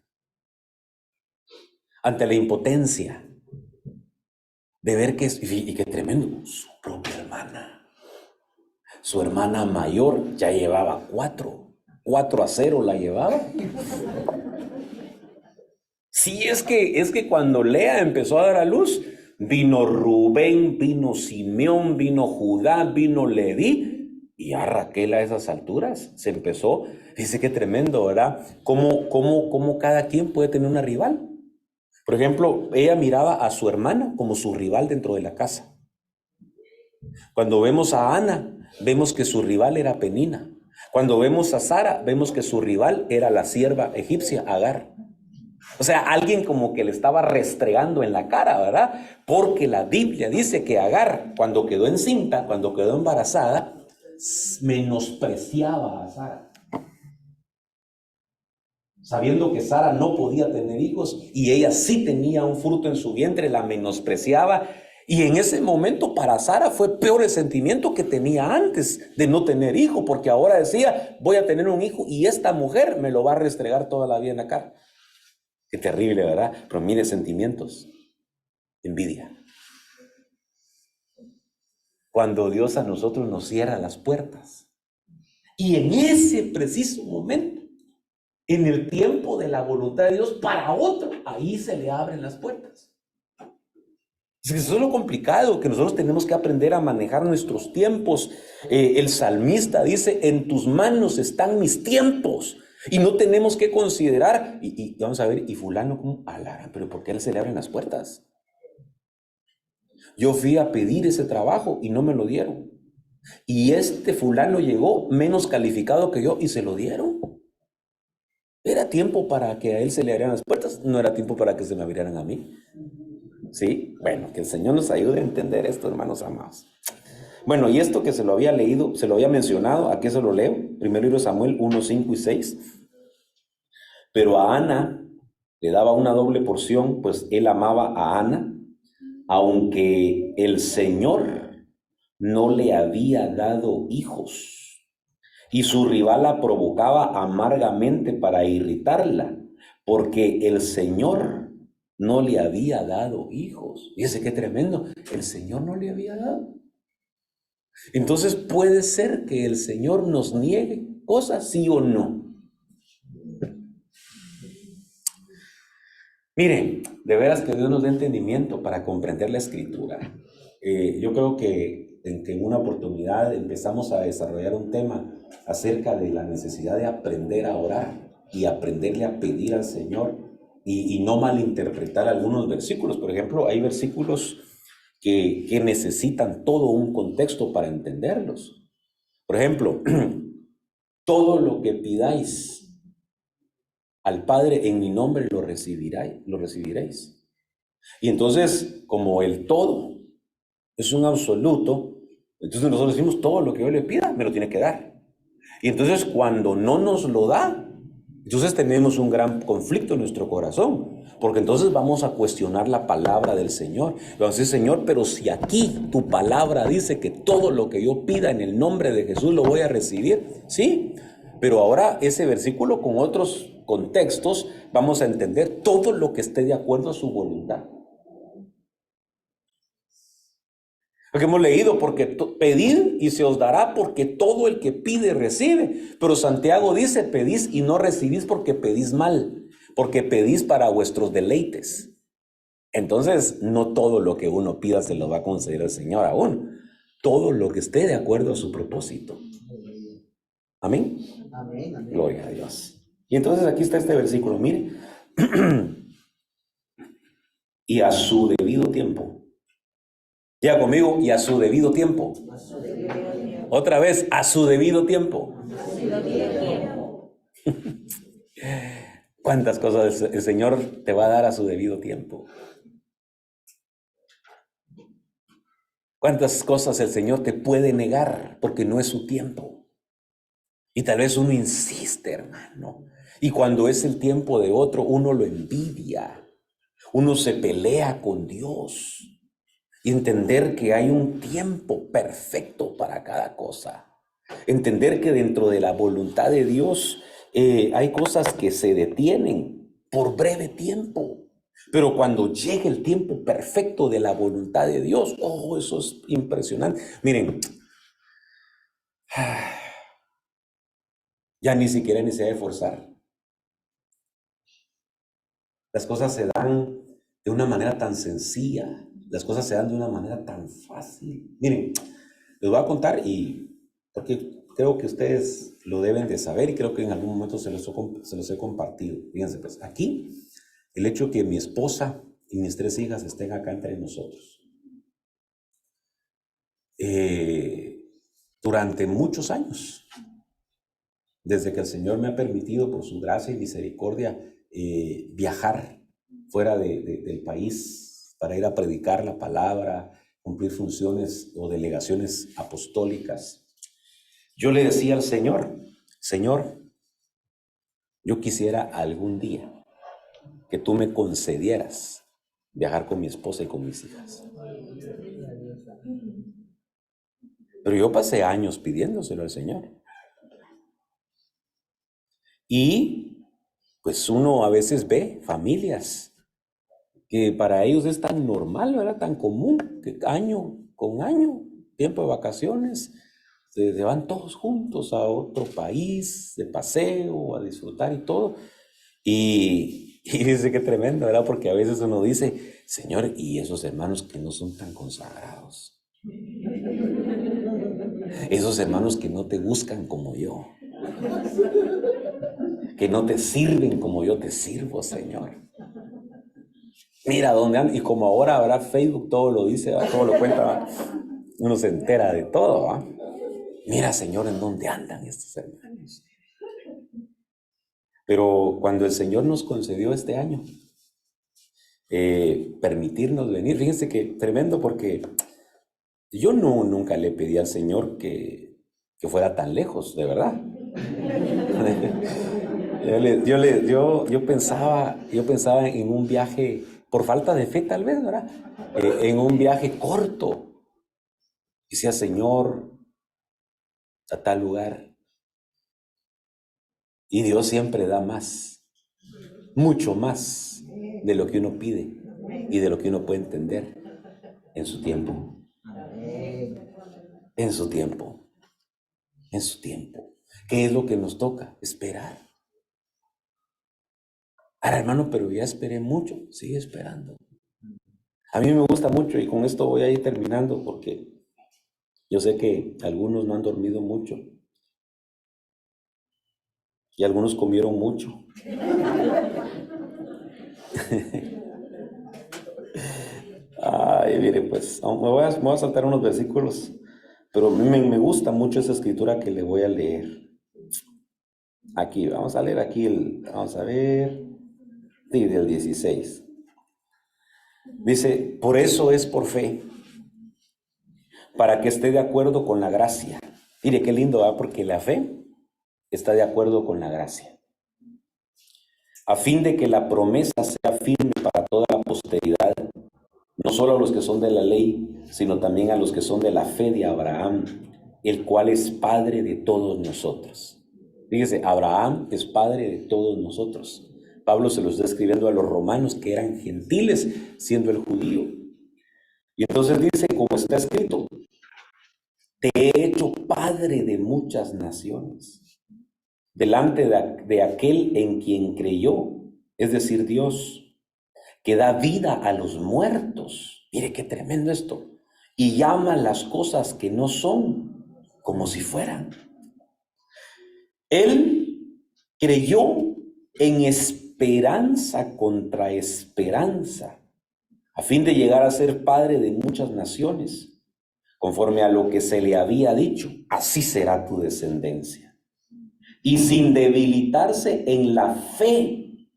de ver que, y qué tremendo, su propia hermana, su hermana mayor ya llevaba 4-0 la llevaba. Sí, es que cuando Lea empezó a dar a luz, vino Rubén, vino Simeón, vino Judá, vino Leví, y a Raquel a esas alturas se empezó, dice que tremendo, ¿verdad? ¿Cómo cada quien puede tener una rival? Por ejemplo, ella miraba a su hermana como su rival dentro de la casa. Cuando vemos a Ana, vemos que su rival era Penina. Cuando vemos a Sara, vemos que su rival era la sierva egipcia, Agar. O sea, alguien como que le estaba restregando en la cara, ¿verdad? Porque la Biblia dice que Agar, cuando quedó encinta, cuando quedó embarazada, menospreciaba a Sara. Sabiendo que Sara no podía tener hijos y ella sí tenía un fruto en su vientre, la menospreciaba. Y en ese momento para Sara fue peor el sentimiento que tenía antes de no tener hijo, porque ahora decía, voy a tener un hijo y esta mujer me lo va a restregar toda la vida en la cara. Qué terrible, ¿verdad? Pero mire, sentimientos, envidia. Cuando Dios a nosotros nos cierra las puertas. Y en ese preciso momento, en el tiempo de la voluntad de Dios para otro, ahí se le abren las puertas. Eso es lo complicado, que nosotros tenemos que aprender a manejar nuestros tiempos. El salmista dice, en tus manos están mis tiempos. Y no tenemos que considerar, y vamos a ver, y fulano, ¿cómo? Alara, pero ¿por qué a él se le abren las puertas? Yo fui a pedir ese trabajo y no me lo dieron. Y este fulano llegó menos calificado que yo y se lo dieron. ¿Era tiempo para que a él se le abrieran las puertas? No era tiempo para que se me abrieran a mí. ¿Sí? Bueno, que el Señor nos ayude a entender esto, hermanos amados. Bueno, y esto que se lo había leído, se lo había mencionado, aquí se lo leo. Primero libro de Samuel 1, 5 y 6. Pero a Ana le daba una doble porción, pues él amaba a Ana, aunque el Señor no le había dado hijos. Y su rival la provocaba amargamente para irritarla, porque el Señor no le había dado hijos. Fíjese qué tremendo, el Señor no le había dado. Entonces puede ser que el Señor nos niegue cosas, sí o no. Miren, de veras que Dios nos dé entendimiento para comprender la Escritura. Yo creo que en una oportunidad empezamos a desarrollar un tema acerca de la necesidad de aprender a orar y aprenderle a pedir al Señor y no malinterpretar algunos versículos. Por ejemplo, hay versículos que necesitan todo un contexto para entenderlos. Por ejemplo, todo lo que pidáis al Padre en mi nombre lo recibiréis. Y entonces, como el todo es un absoluto, entonces nosotros decimos, todo lo que yo le pida, me lo tiene que dar. Y entonces cuando no nos lo da, Entonces tenemos un gran conflicto en nuestro corazón, porque entonces vamos a cuestionar la palabra del Señor. Vamos a decir, Señor, pero si aquí tu palabra dice que todo lo que yo pida en el nombre de Jesús lo voy a recibir, sí, pero ahora ese versículo con otros contextos vamos a entender todo lo que esté de acuerdo a su voluntad. Lo que hemos leído, porque pedid y se os dará, porque todo el que pide recibe. Pero Santiago dice, pedís y no recibís porque pedís mal, porque pedís para vuestros deleites. Entonces, no todo lo que uno pida se lo va a conceder el Señor aún. Todo lo que esté de acuerdo a su propósito. Amén. Amén. Amén. Gloria a Dios. Y entonces aquí está este versículo, mire. Y a su debido tiempo. Ya conmigo, y a su debido tiempo. Otra vez, a su debido tiempo. ¿Cuántas cosas el Señor te va a dar a su debido tiempo? ¿Cuántas cosas el Señor te puede negar porque no es su tiempo? Y tal vez uno insiste, hermano. Y cuando es el tiempo de otro, uno lo envidia. Uno se pelea con Dios. Y entender que hay un tiempo perfecto para cada cosa. Entender que dentro de la voluntad de Dios hay cosas que se detienen por breve tiempo. Pero cuando llegue el tiempo perfecto de la voluntad de Dios, oh, eso es impresionante. Miren, ya ni siquiera ni se debe forzar. Las cosas se dan de una manera tan sencilla. Las cosas se dan de una manera tan fácil. Miren, les voy a contar porque creo que ustedes lo deben de saber y creo que en algún momento se los he compartido. Fíjense, pues aquí, el hecho que mi esposa y mis 3 hijas estén acá entre nosotros. Durante muchos años, desde que el Señor me ha permitido por su gracia y misericordia viajar fuera del país para ir a predicar la palabra, cumplir funciones o delegaciones apostólicas. Yo le decía al Señor, Señor, yo quisiera algún día que tú me concedieras viajar con mi esposa y con mis hijas. Pero yo pasé años pidiéndoselo al Señor. Y pues uno a veces ve familias que para ellos es tan normal, ¿verdad? Tan común, que año con año, tiempo de vacaciones, se van todos juntos a otro país, de paseo, a disfrutar y todo. Y dice que tremendo, ¿verdad? Porque a veces uno dice, Señor, y esos hermanos que no son tan consagrados, esos hermanos que no te buscan como yo, que no te sirven como yo te sirvo, Señor. Mira dónde andan, y como ahora habrá Facebook, todo lo dice, ¿verdad? Todo lo cuenta, ¿verdad? Uno se entera de todo, ¿verdad? Mira, Señor, en dónde andan estos hermanos. Pero cuando el Señor nos concedió este año, permitirnos venir, fíjense que tremendo, porque yo nunca le pedí al Señor que fuera tan lejos, de verdad. Yo pensaba en un viaje, por falta de fe tal vez, ¿verdad? En un viaje corto. Decía, Señor, a tal lugar. Y Dios siempre da más, mucho más de lo que uno pide y de lo que uno puede entender en su tiempo. En su tiempo. En su tiempo. ¿Qué es lo que nos toca? Esperar. Ahora, hermano, pero ya esperé mucho. Sigue esperando. A mí me gusta mucho y con esto voy a ir terminando porque yo sé que algunos no han dormido mucho y algunos comieron mucho. Ay, mire, pues me voy a saltar unos versículos, pero a mí me gusta mucho esa escritura que le voy a leer. Aquí, vamos a leer aquí vamos a ver, sí, del 16. Dice, por eso es por fe, para que esté de acuerdo con la gracia. Mire qué lindo, ¿verdad? Porque la fe está de acuerdo con la gracia. a fin de que la promesa sea firme para toda la posteridad, no solo a los que son de la ley, sino también a los que son de la fe de Abraham, el cual es padre de todos nosotros. Fíjese, Abraham es padre de todos nosotros. Pablo se lo está escribiendo a los romanos que eran gentiles, siendo el judío. Y entonces dice, como está escrito, te he hecho padre de muchas naciones, delante de aquel en quien creyó, es decir, Dios, que da vida a los muertos. Mire qué tremendo esto. Y llama las cosas que no son como si fueran. Él creyó en esperanza contra esperanza, a fin de llegar a ser padre de muchas naciones, conforme a lo que se le había dicho, así será tu descendencia. Y sin debilitarse en la fe,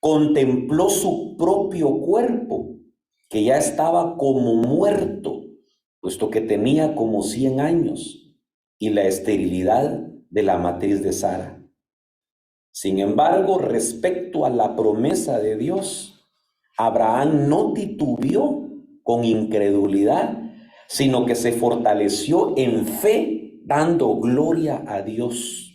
contempló su propio cuerpo, que ya estaba como muerto, puesto que tenía como 100 años, y la esterilidad de la matriz de Sara. Sin embargo, respecto a la promesa de Dios, Abraham no titubeó con incredulidad, sino que se fortaleció en fe, dando gloria a Dios.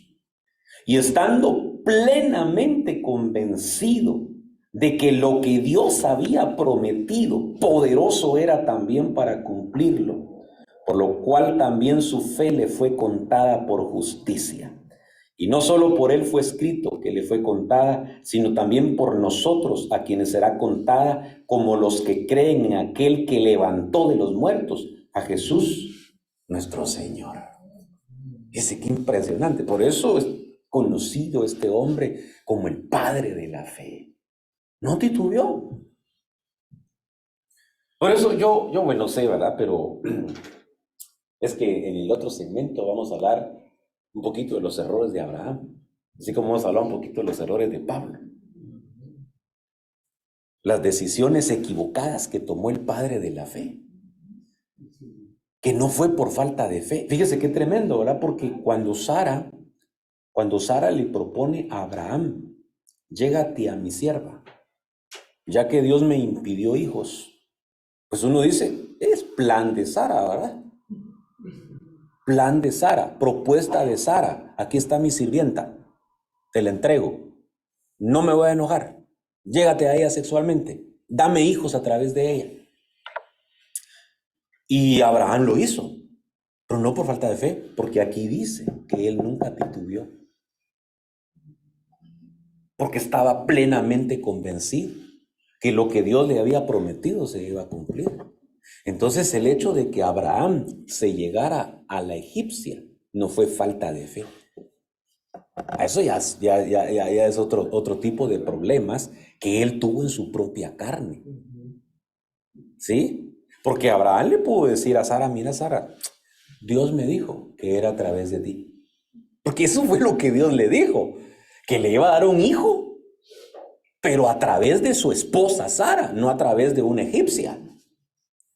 Y estando plenamente convencido de que lo que Dios había prometido, poderoso era también para cumplirlo, por lo cual también su fe le fue contada por justicia. Y no solo por él fue escrito que le fue contada, sino también por nosotros, a quienes será contada como los que creen en aquel que levantó de los muertos, a Jesús, nuestro Señor. Ese qué impresionante. Por eso es conocido este hombre como el padre de la fe. No titubeó. Por eso yo bueno, sé, ¿verdad? Pero es que en el otro segmento vamos a hablar un poquito de los errores de Abraham, así como vamos a hablar un poquito de los errores de Pablo. Las decisiones equivocadas que tomó el padre de la fe, que no fue por falta de fe. Fíjese qué tremendo, ¿verdad? Porque cuando Sara le propone a Abraham, llégate a mi sierva, ya que Dios me impidió hijos, pues uno dice, es plan de Sara, ¿verdad? Plan de Sara, propuesta de Sara, aquí está mi sirvienta, te la entrego, no me voy a enojar, llégate a ella sexualmente, dame hijos a través de ella. Y Abraham lo hizo, pero no por falta de fe, porque aquí dice que él nunca titubeó, porque estaba plenamente convencido que lo que Dios le había prometido se iba a cumplir. Entonces el hecho de que Abraham se llegara a la egipcia no fue falta de fe. Eso ya es otro tipo de problemas que él tuvo en su propia carne. ¿Sí? Porque Abraham le pudo decir a Sara, mira Sara, Dios me dijo que era a través de ti. Porque eso fue lo que Dios le dijo, que le iba a dar un hijo, pero a través de su esposa Sara, no a través de una egipcia.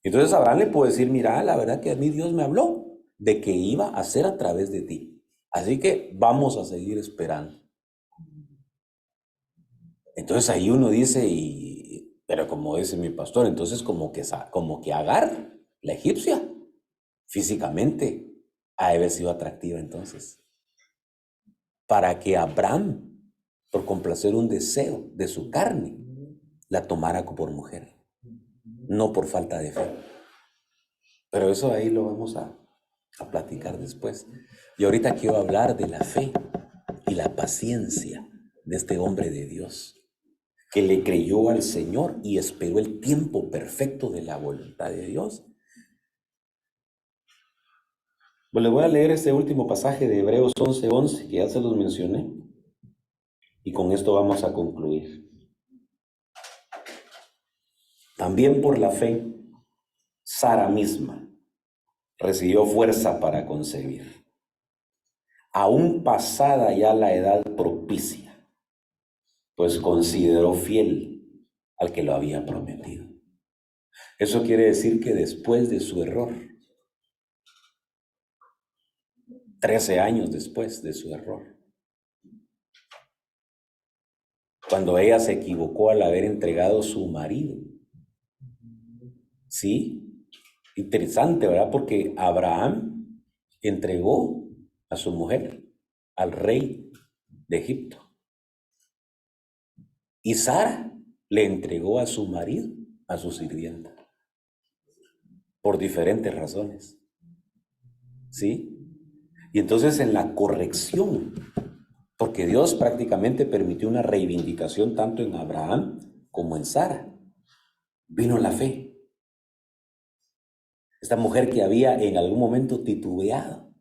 Entonces Abraham le puede decir, mira, la verdad que a mí Dios me habló de que iba a ser a través de ti. Así que vamos a seguir esperando. Entonces ahí uno dice, pero como dice mi pastor, entonces como que Agar, la egipcia, físicamente ha de haber sido atractiva entonces. Para que Abraham, por complacer un deseo de su carne, la tomara por mujer, no por falta de fe. Pero eso ahí lo vamos a platicar después. Y ahorita quiero hablar de la fe y la paciencia de este hombre de Dios, que le creyó al Señor y esperó el tiempo perfecto de la voluntad de Dios. Pues le voy a leer este último pasaje de Hebreos 11:11, que ya se los mencioné, y con esto vamos a concluir. También por la fe, Sara misma recibió fuerza para concebir, aún pasada ya la edad propicia, pues consideró fiel al que lo había prometido. Eso quiere decir que después de su error, 13 años después de su error, cuando ella se equivocó al haber entregado su marido. ¿Sí? Interesante, ¿verdad? Porque Abraham entregó a su mujer al rey de Egipto. Y Sara le entregó a su marido, a su sirvienta, por diferentes razones. ¿Sí? Y entonces en la corrección, porque Dios prácticamente permitió una reivindicación tanto en Abraham como en Sara, vino la fe. Esta mujer que había en algún momento titubeado,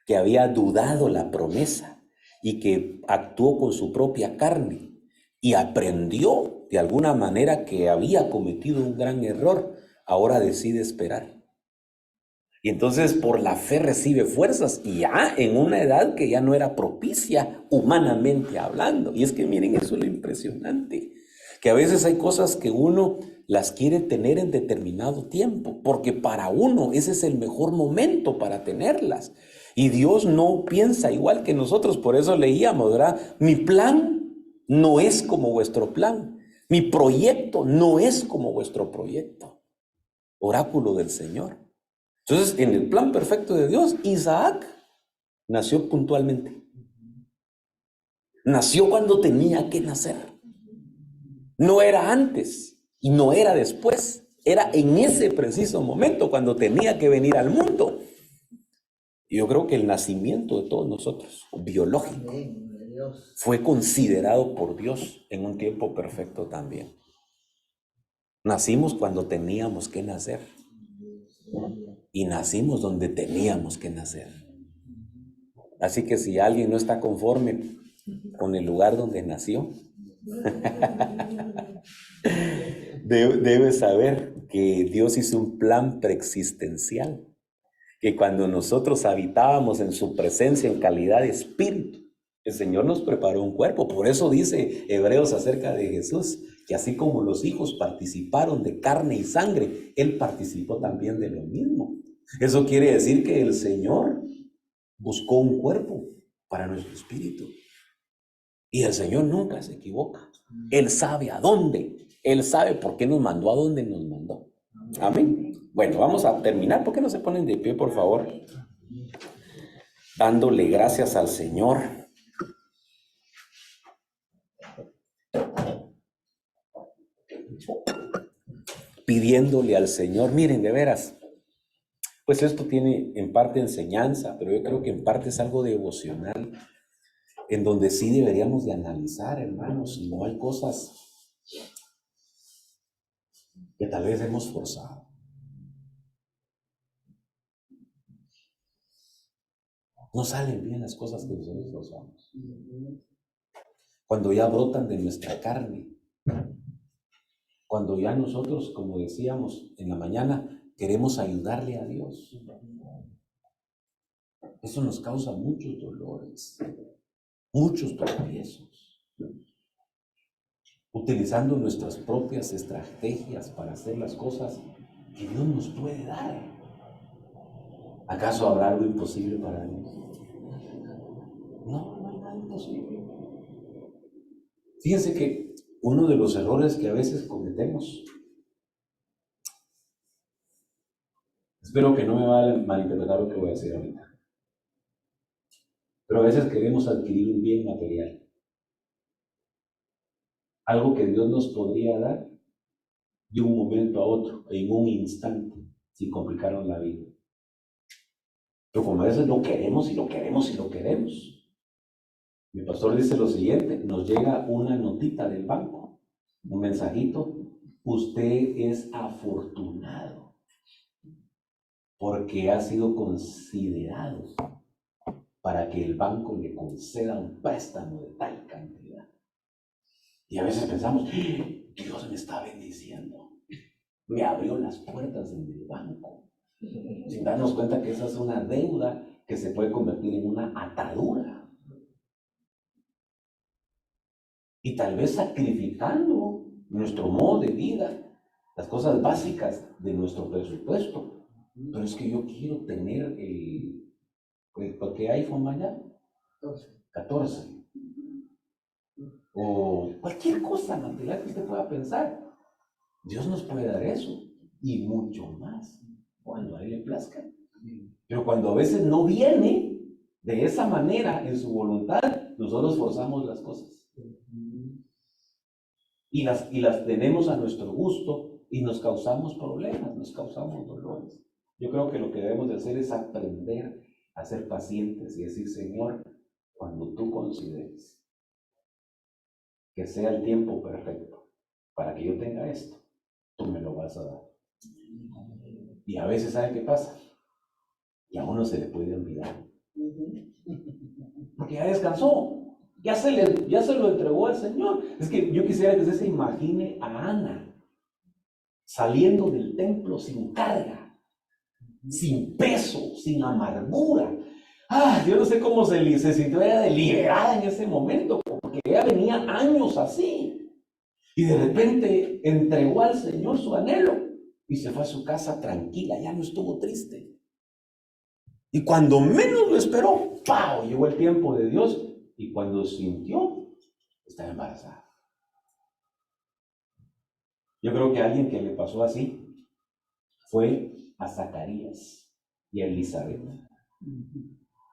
que había dudado la promesa y que actuó con su propia carne y aprendió de alguna manera que había cometido un gran error, ahora decide esperar. Y entonces por la fe recibe fuerzas y ya en una edad que ya no era propicia humanamente hablando. Y es que miren, eso es lo impresionante, que a veces hay cosas que uno las quiere tener en determinado tiempo, porque para uno ese es el mejor momento para tenerlas. Y Dios no piensa igual que nosotros, por eso leíamos, ¿verdad? Mi plan no es como vuestro plan, mi proyecto no es como vuestro proyecto. Oráculo del Señor. Entonces, en el plan perfecto de Dios, Isaac nació puntualmente. Nació cuando tenía que nacer. No era antes y no era después. Era en ese preciso momento cuando tenía que venir al mundo. Y yo creo que el nacimiento de todos nosotros, biológico, fue considerado por Dios en un tiempo perfecto también. Nacimos cuando teníamos que nacer. Y nacimos donde teníamos que nacer. Así que si alguien no está conforme con el lugar donde nació, debe saber que Dios hizo un plan preexistencial, que cuando nosotros habitábamos en su presencia en calidad de espíritu, el Señor nos preparó un cuerpo. Por eso dice Hebreos acerca de Jesús, que así como los hijos participaron de carne y sangre, Él participó también de lo mismo. Eso quiere decir que el Señor buscó un cuerpo para nuestro espíritu. Y el Señor nunca se equivoca. Él sabe a dónde. Él sabe por qué nos mandó a dónde nos mandó. Amén. Bueno, vamos a terminar. ¿Por qué no se ponen de pie, por favor? Dándole gracias al Señor. Pidiéndole al Señor. Miren, de veras, pues esto tiene en parte enseñanza, pero yo creo que en parte es algo devocional, en donde sí deberíamos de analizar, hermanos, si no hay cosas que tal vez hemos forzado. No salen bien las cosas que nosotros forzamos. Cuando ya brotan de nuestra carne, cuando ya nosotros, como decíamos en la mañana, queremos ayudarle a Dios. Eso nos causa muchos dolores, muchos tropiezos. Utilizando nuestras propias estrategias para hacer las cosas que Dios nos puede dar. ¿Acaso habrá algo imposible para Dios? No, no hay nada imposible. Fíjense que uno de los errores que a veces cometemos, espero que no me vayan a malinterpretar lo que voy a decir ahorita, pero a veces queremos adquirir un bien material, algo que Dios nos podría dar de un momento a otro, en un instante, sin complicarnos la vida. Pero como a veces lo queremos y lo queremos y lo queremos. Mi pastor dice lo siguiente: nos llega una notita del banco, un mensajito: usted es afortunado porque ha sido considerado para que el banco le conceda un préstamo de tal cantidad. Y a veces pensamos, Dios me está bendiciendo, me abrió las puertas en el banco, sin darnos cuenta que esa es una deuda que se puede convertir en una atadura. Y tal vez sacrificando nuestro modo de vida, las cosas básicas de nuestro presupuesto. Pero es que yo quiero tener ¿qué iPhone allá? 14. o cualquier cosa material que usted pueda pensar. Dios nos puede dar eso y mucho más cuando a Él le plazca. Pero cuando a veces no viene de esa manera en su voluntad, nosotros forzamos las cosas. Y las tenemos a nuestro gusto y nos causamos problemas, nos causamos dolores. Yo creo que lo que debemos de hacer es aprender a ser pacientes y decir, Señor, cuando tú consideres que sea el tiempo perfecto para que yo tenga esto, tú me lo vas a dar. Y a veces, ¿sabe qué pasa? Y a uno se le puede olvidar. Porque ya descansó, ya se lo entregó al Señor. Es que yo quisiera que usted se imagine a Ana saliendo del templo sin carga, sin peso, sin amargura. Yo no sé cómo se sintió ella de liberada en ese momento, porque ella venía años así. Y de repente entregó al Señor su anhelo y se fue a su casa tranquila, ya no estuvo triste. Y cuando menos lo esperó, ¡pau!, llegó el tiempo de Dios y cuando sintió, estaba embarazada. Yo creo que a alguien que le pasó así fue a Zacarías y a Elizabeth,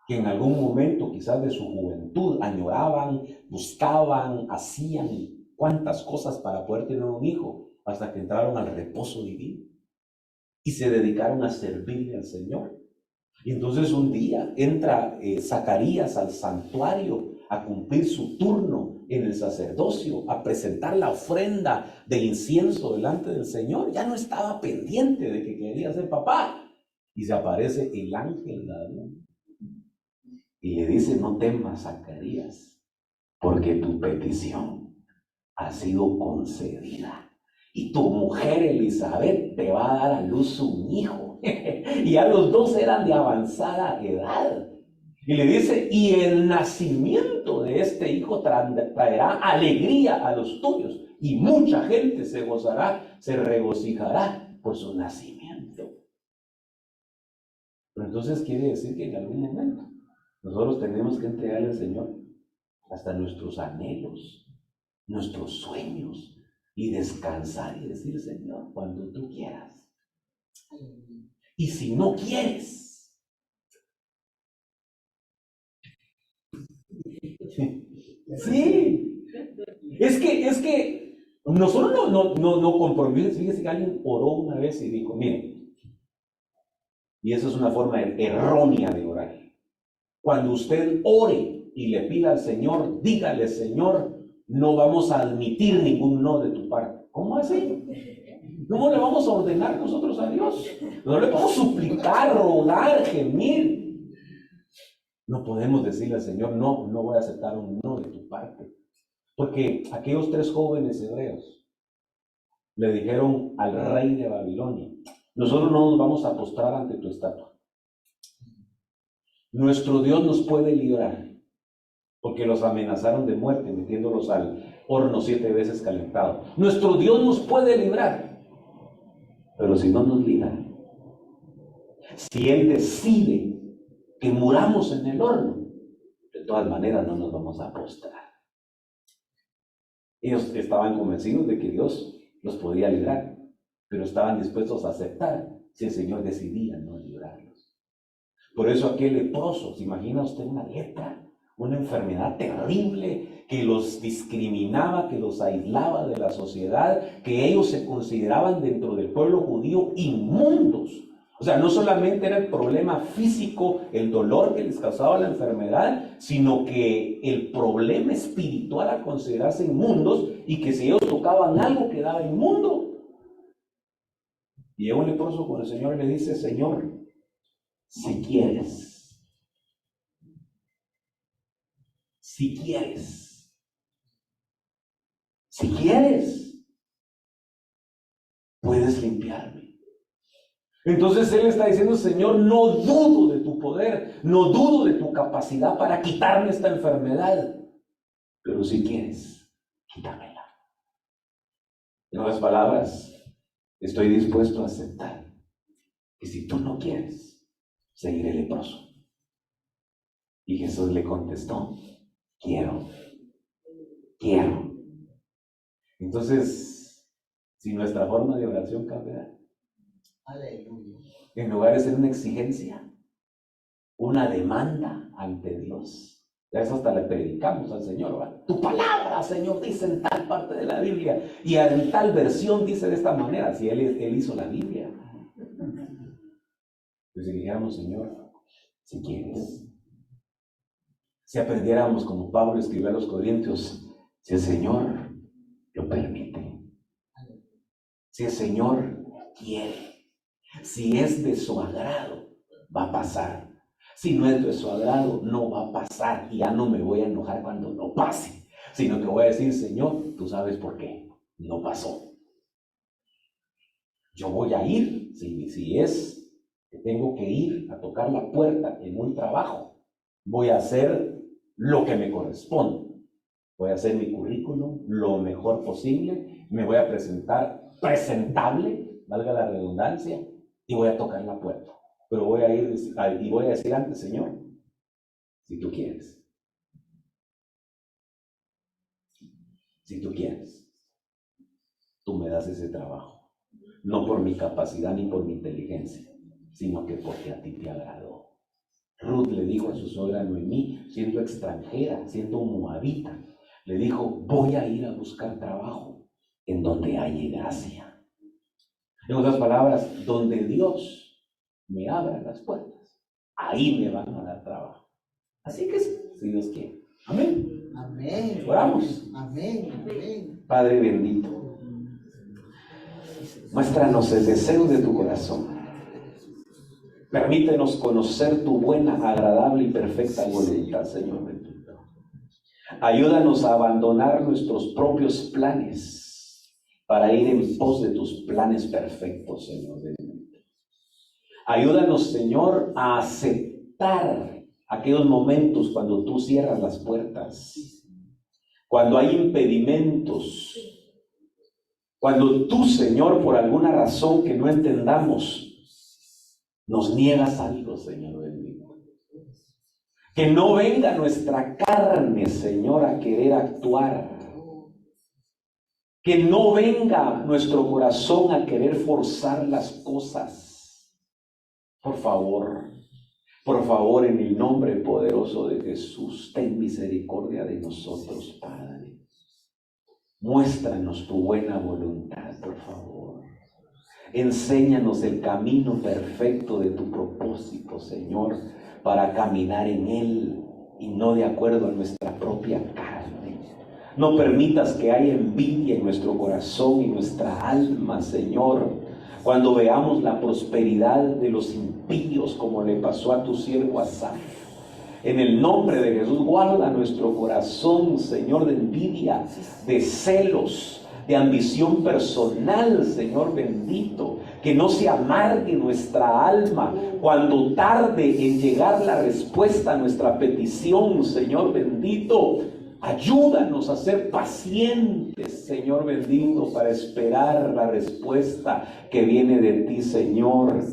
que en algún momento quizás de su juventud añoraban, buscaban, hacían cuantas cosas para poder tener un hijo, hasta que entraron al reposo divino y se dedicaron a servirle al Señor. Y entonces un día entra Zacarías al santuario a cumplir su turno en el sacerdocio, a presentar la ofrenda de incienso delante del Señor. Ya no estaba pendiente de que quería ser papá. Y se aparece el ángel Gabriel y le dice, no temas, Zacarías, porque tu petición ha sido concedida. Y tu mujer Elizabeth te va a dar a luz un hijo. Y ya los dos eran de avanzada edad. Y le dice, y el nacimiento de este hijo traerá alegría a los tuyos. Y mucha gente se gozará, se regocijará por su nacimiento. Pero entonces quiere decir que en algún momento nosotros tenemos que entregarle al Señor hasta nuestros anhelos, nuestros sueños, y descansar y decir, Señor, cuando tú quieras. Y si no quieres, sí, es que nosotros no comprometemos. Fíjese que alguien oró una vez y dijo, miren, y eso es una forma errónea de orar. Cuando usted ore y le pida al Señor, dígale, Señor, no vamos a admitir ningún no de tu parte. ¿Cómo así? ¿Cómo le vamos a ordenar nosotros a Dios? No le podemos suplicar, rogar, gemir. No podemos decirle al Señor, no voy a aceptar un no de tu parte. Porque aquellos 3 jóvenes hebreos le dijeron al rey de Babilonia, nosotros no nos vamos a postrar ante tu estatua. Nuestro Dios nos puede librar, porque los amenazaron de muerte metiéndolos al horno 7 veces calentado. Nuestro Dios nos puede librar, pero si no nos libra, si Él decide que muramos en el horno, de todas maneras no nos vamos a postrar. Ellos estaban convencidos de que Dios los podía librar, pero estaban dispuestos a aceptar si el Señor decidía no librarlos. Por eso aquel leproso, ¿se imagina usted una lepra? Una enfermedad terrible que los discriminaba, que los aislaba de la sociedad, que ellos se consideraban dentro del pueblo judío inmundos. O sea, no solamente era el problema físico, el dolor que les causaba la enfermedad, sino que el problema espiritual a considerarse inmundos, y que si ellos tocaban algo quedaba inmundo. Y llega un leproso con el Señor y le dice, Señor, si quieres, puedes limpiarme. Entonces Él está diciendo, Señor, no dudo de tu poder, no dudo de tu capacidad para quitarme esta enfermedad, pero si quieres, quítamela. En otras palabras, estoy dispuesto a aceptar que si tú no quieres, seguiré leproso. Y Jesús le contestó, quiero. Entonces, si nuestra forma de oración cambia, Aleluya. en lugar de ser una exigencia, una demanda ante Dios. A eso hasta le predicamos al Señor, ¿va? Tu palabra, Señor, dice en tal parte de la Biblia, y en tal versión dice de esta manera, si Él hizo la Biblia. Pues dijéramos, Señor, si quieres, si aprendiéramos como Pablo escribió a los Corintios, si el Señor lo permite, si el Señor quiere, si es de su agrado, va a pasar. Si no es de su agrado, no va a pasar, y ya no me voy a enojar cuando no pase, sino que voy a decir, Señor, tú sabes por qué no pasó. Yo voy a ir, si es que tengo que ir a tocar la puerta en un trabajo, voy a hacer lo que me corresponde. Voy a hacer mi currículum lo mejor posible, me voy a presentar presentable, valga la redundancia, y voy a tocar la puerta. Pero voy a ir y voy a decir antes, Señor, si tú quieres. Si tú quieres, tú me das ese trabajo. No por mi capacidad ni por mi inteligencia, sino que porque a ti te agradó. Ruth le dijo a su suegra Noemí, siendo extranjera, siendo moabita, le dijo, voy a ir a buscar trabajo en donde haya gracia. En otras palabras, donde Dios me abra las puertas, ahí me van a dar trabajo. Así que si Dios quiere. Amén. Amén. Oramos. Amén. Amén. Padre bendito, muéstranos el deseo de tu corazón. Permítenos conocer tu buena, agradable y perfecta voluntad, Señor bendito. Ayúdanos a abandonar nuestros propios planes para ir en pos de tus planes perfectos, Señor bendito. Ayúdanos, Señor, a aceptar aquellos momentos cuando tú cierras las puertas, cuando hay impedimentos, cuando tú, Señor, por alguna razón que no entendamos, nos niegas algo, Señor bendito. Que no venga nuestra carne, Señor, a querer actuar. Que no venga nuestro corazón a querer forzar las cosas. Por favor, en el nombre poderoso de Jesús, ten misericordia de nosotros, Padre. Muéstranos tu buena voluntad, por favor. Enséñanos el camino perfecto de tu propósito, Señor, para caminar en él y no de acuerdo a nuestra propia carne. No permitas que haya envidia en nuestro corazón y nuestra alma, Señor, cuando veamos la prosperidad de los impíos, como le pasó a tu siervo Asaf. En el nombre de Jesús, guarda nuestro corazón, Señor, de envidia, de celos, de ambición personal, Señor bendito. Que no se amargue nuestra alma cuando tarde en llegar la respuesta a nuestra petición, Señor bendito. Ayúdanos a ser pacientes, Señor bendito, para esperar la respuesta que viene de ti, Señor.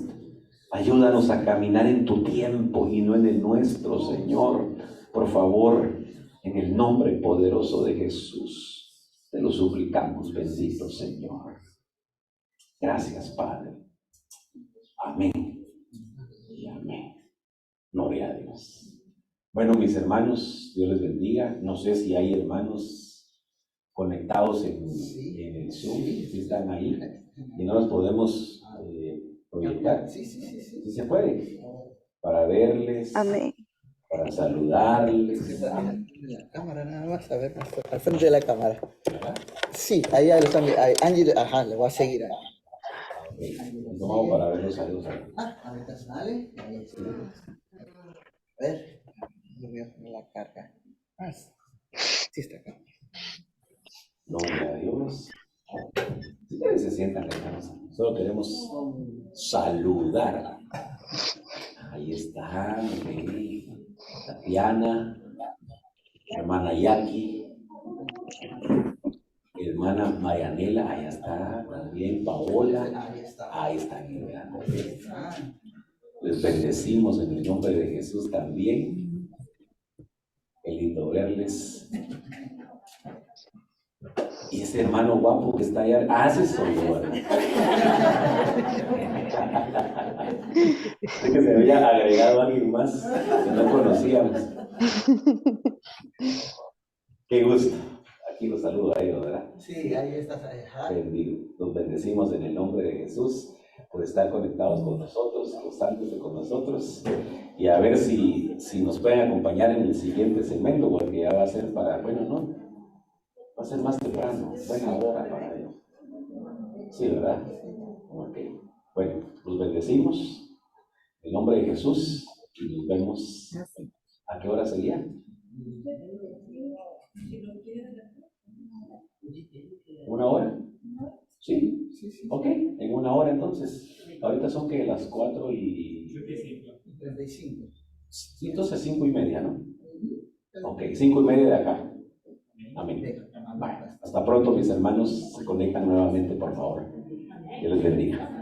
Ayúdanos a caminar en tu tiempo y no en el nuestro, Señor. Por favor, en el nombre poderoso de Jesús, te lo suplicamos, bendito Señor. Gracias, Padre. Amén y amén. Gloria a Dios. Bueno, mis hermanos, Dios les bendiga. No sé si hay hermanos conectados en el Zoom, si están ahí, y no los podemos proyectar. Sí. Si se puede, para verles, Amén. para saludarles. La cámara nada más, a ver, al frente de la cámara. ¿Verdad? Sí, ahí Angie, ajá, le voy a seguir. Nos tomamos para ver los saludos. Ahorita sale. A ver, yo voy a poner la carga. Sí está acá. Gloria a Dios. Si ustedes se sientan, hermanos, solo queremos saludar. Ahí está, Tatiana, hermana Yaki, hermana Marianela, ahí está, también Paola, ahí están. Les bendecimos en el nombre de Jesús también. Qué lindo verles. Y ese hermano guapo que está allá, sí soy yo. Es que se había agregado a alguien más que no conocíamos. Qué gusto. Aquí los saludo a ellos, ¿verdad? Sí, ahí estás. Bendigo. Los bendecimos en el nombre de Jesús por estar conectados con nosotros, constantes con nosotros. Y a ver si nos pueden acompañar en el siguiente segmento, porque ya va a ser no, va a ser más temprano, buena hora para ellos. Sí, ¿verdad? Ok. Bueno, los bendecimos en el nombre de Jesús y nos vemos. ¿A qué hora sería? ¿Una hora? Sí. Ok, en una hora entonces. Ahorita son que las 4:35. Entonces 5:30, ¿no? Ok, 5:30 de acá. Amén. Bueno, hasta pronto, mis hermanos. Se conectan nuevamente, por favor. Dios les bendiga.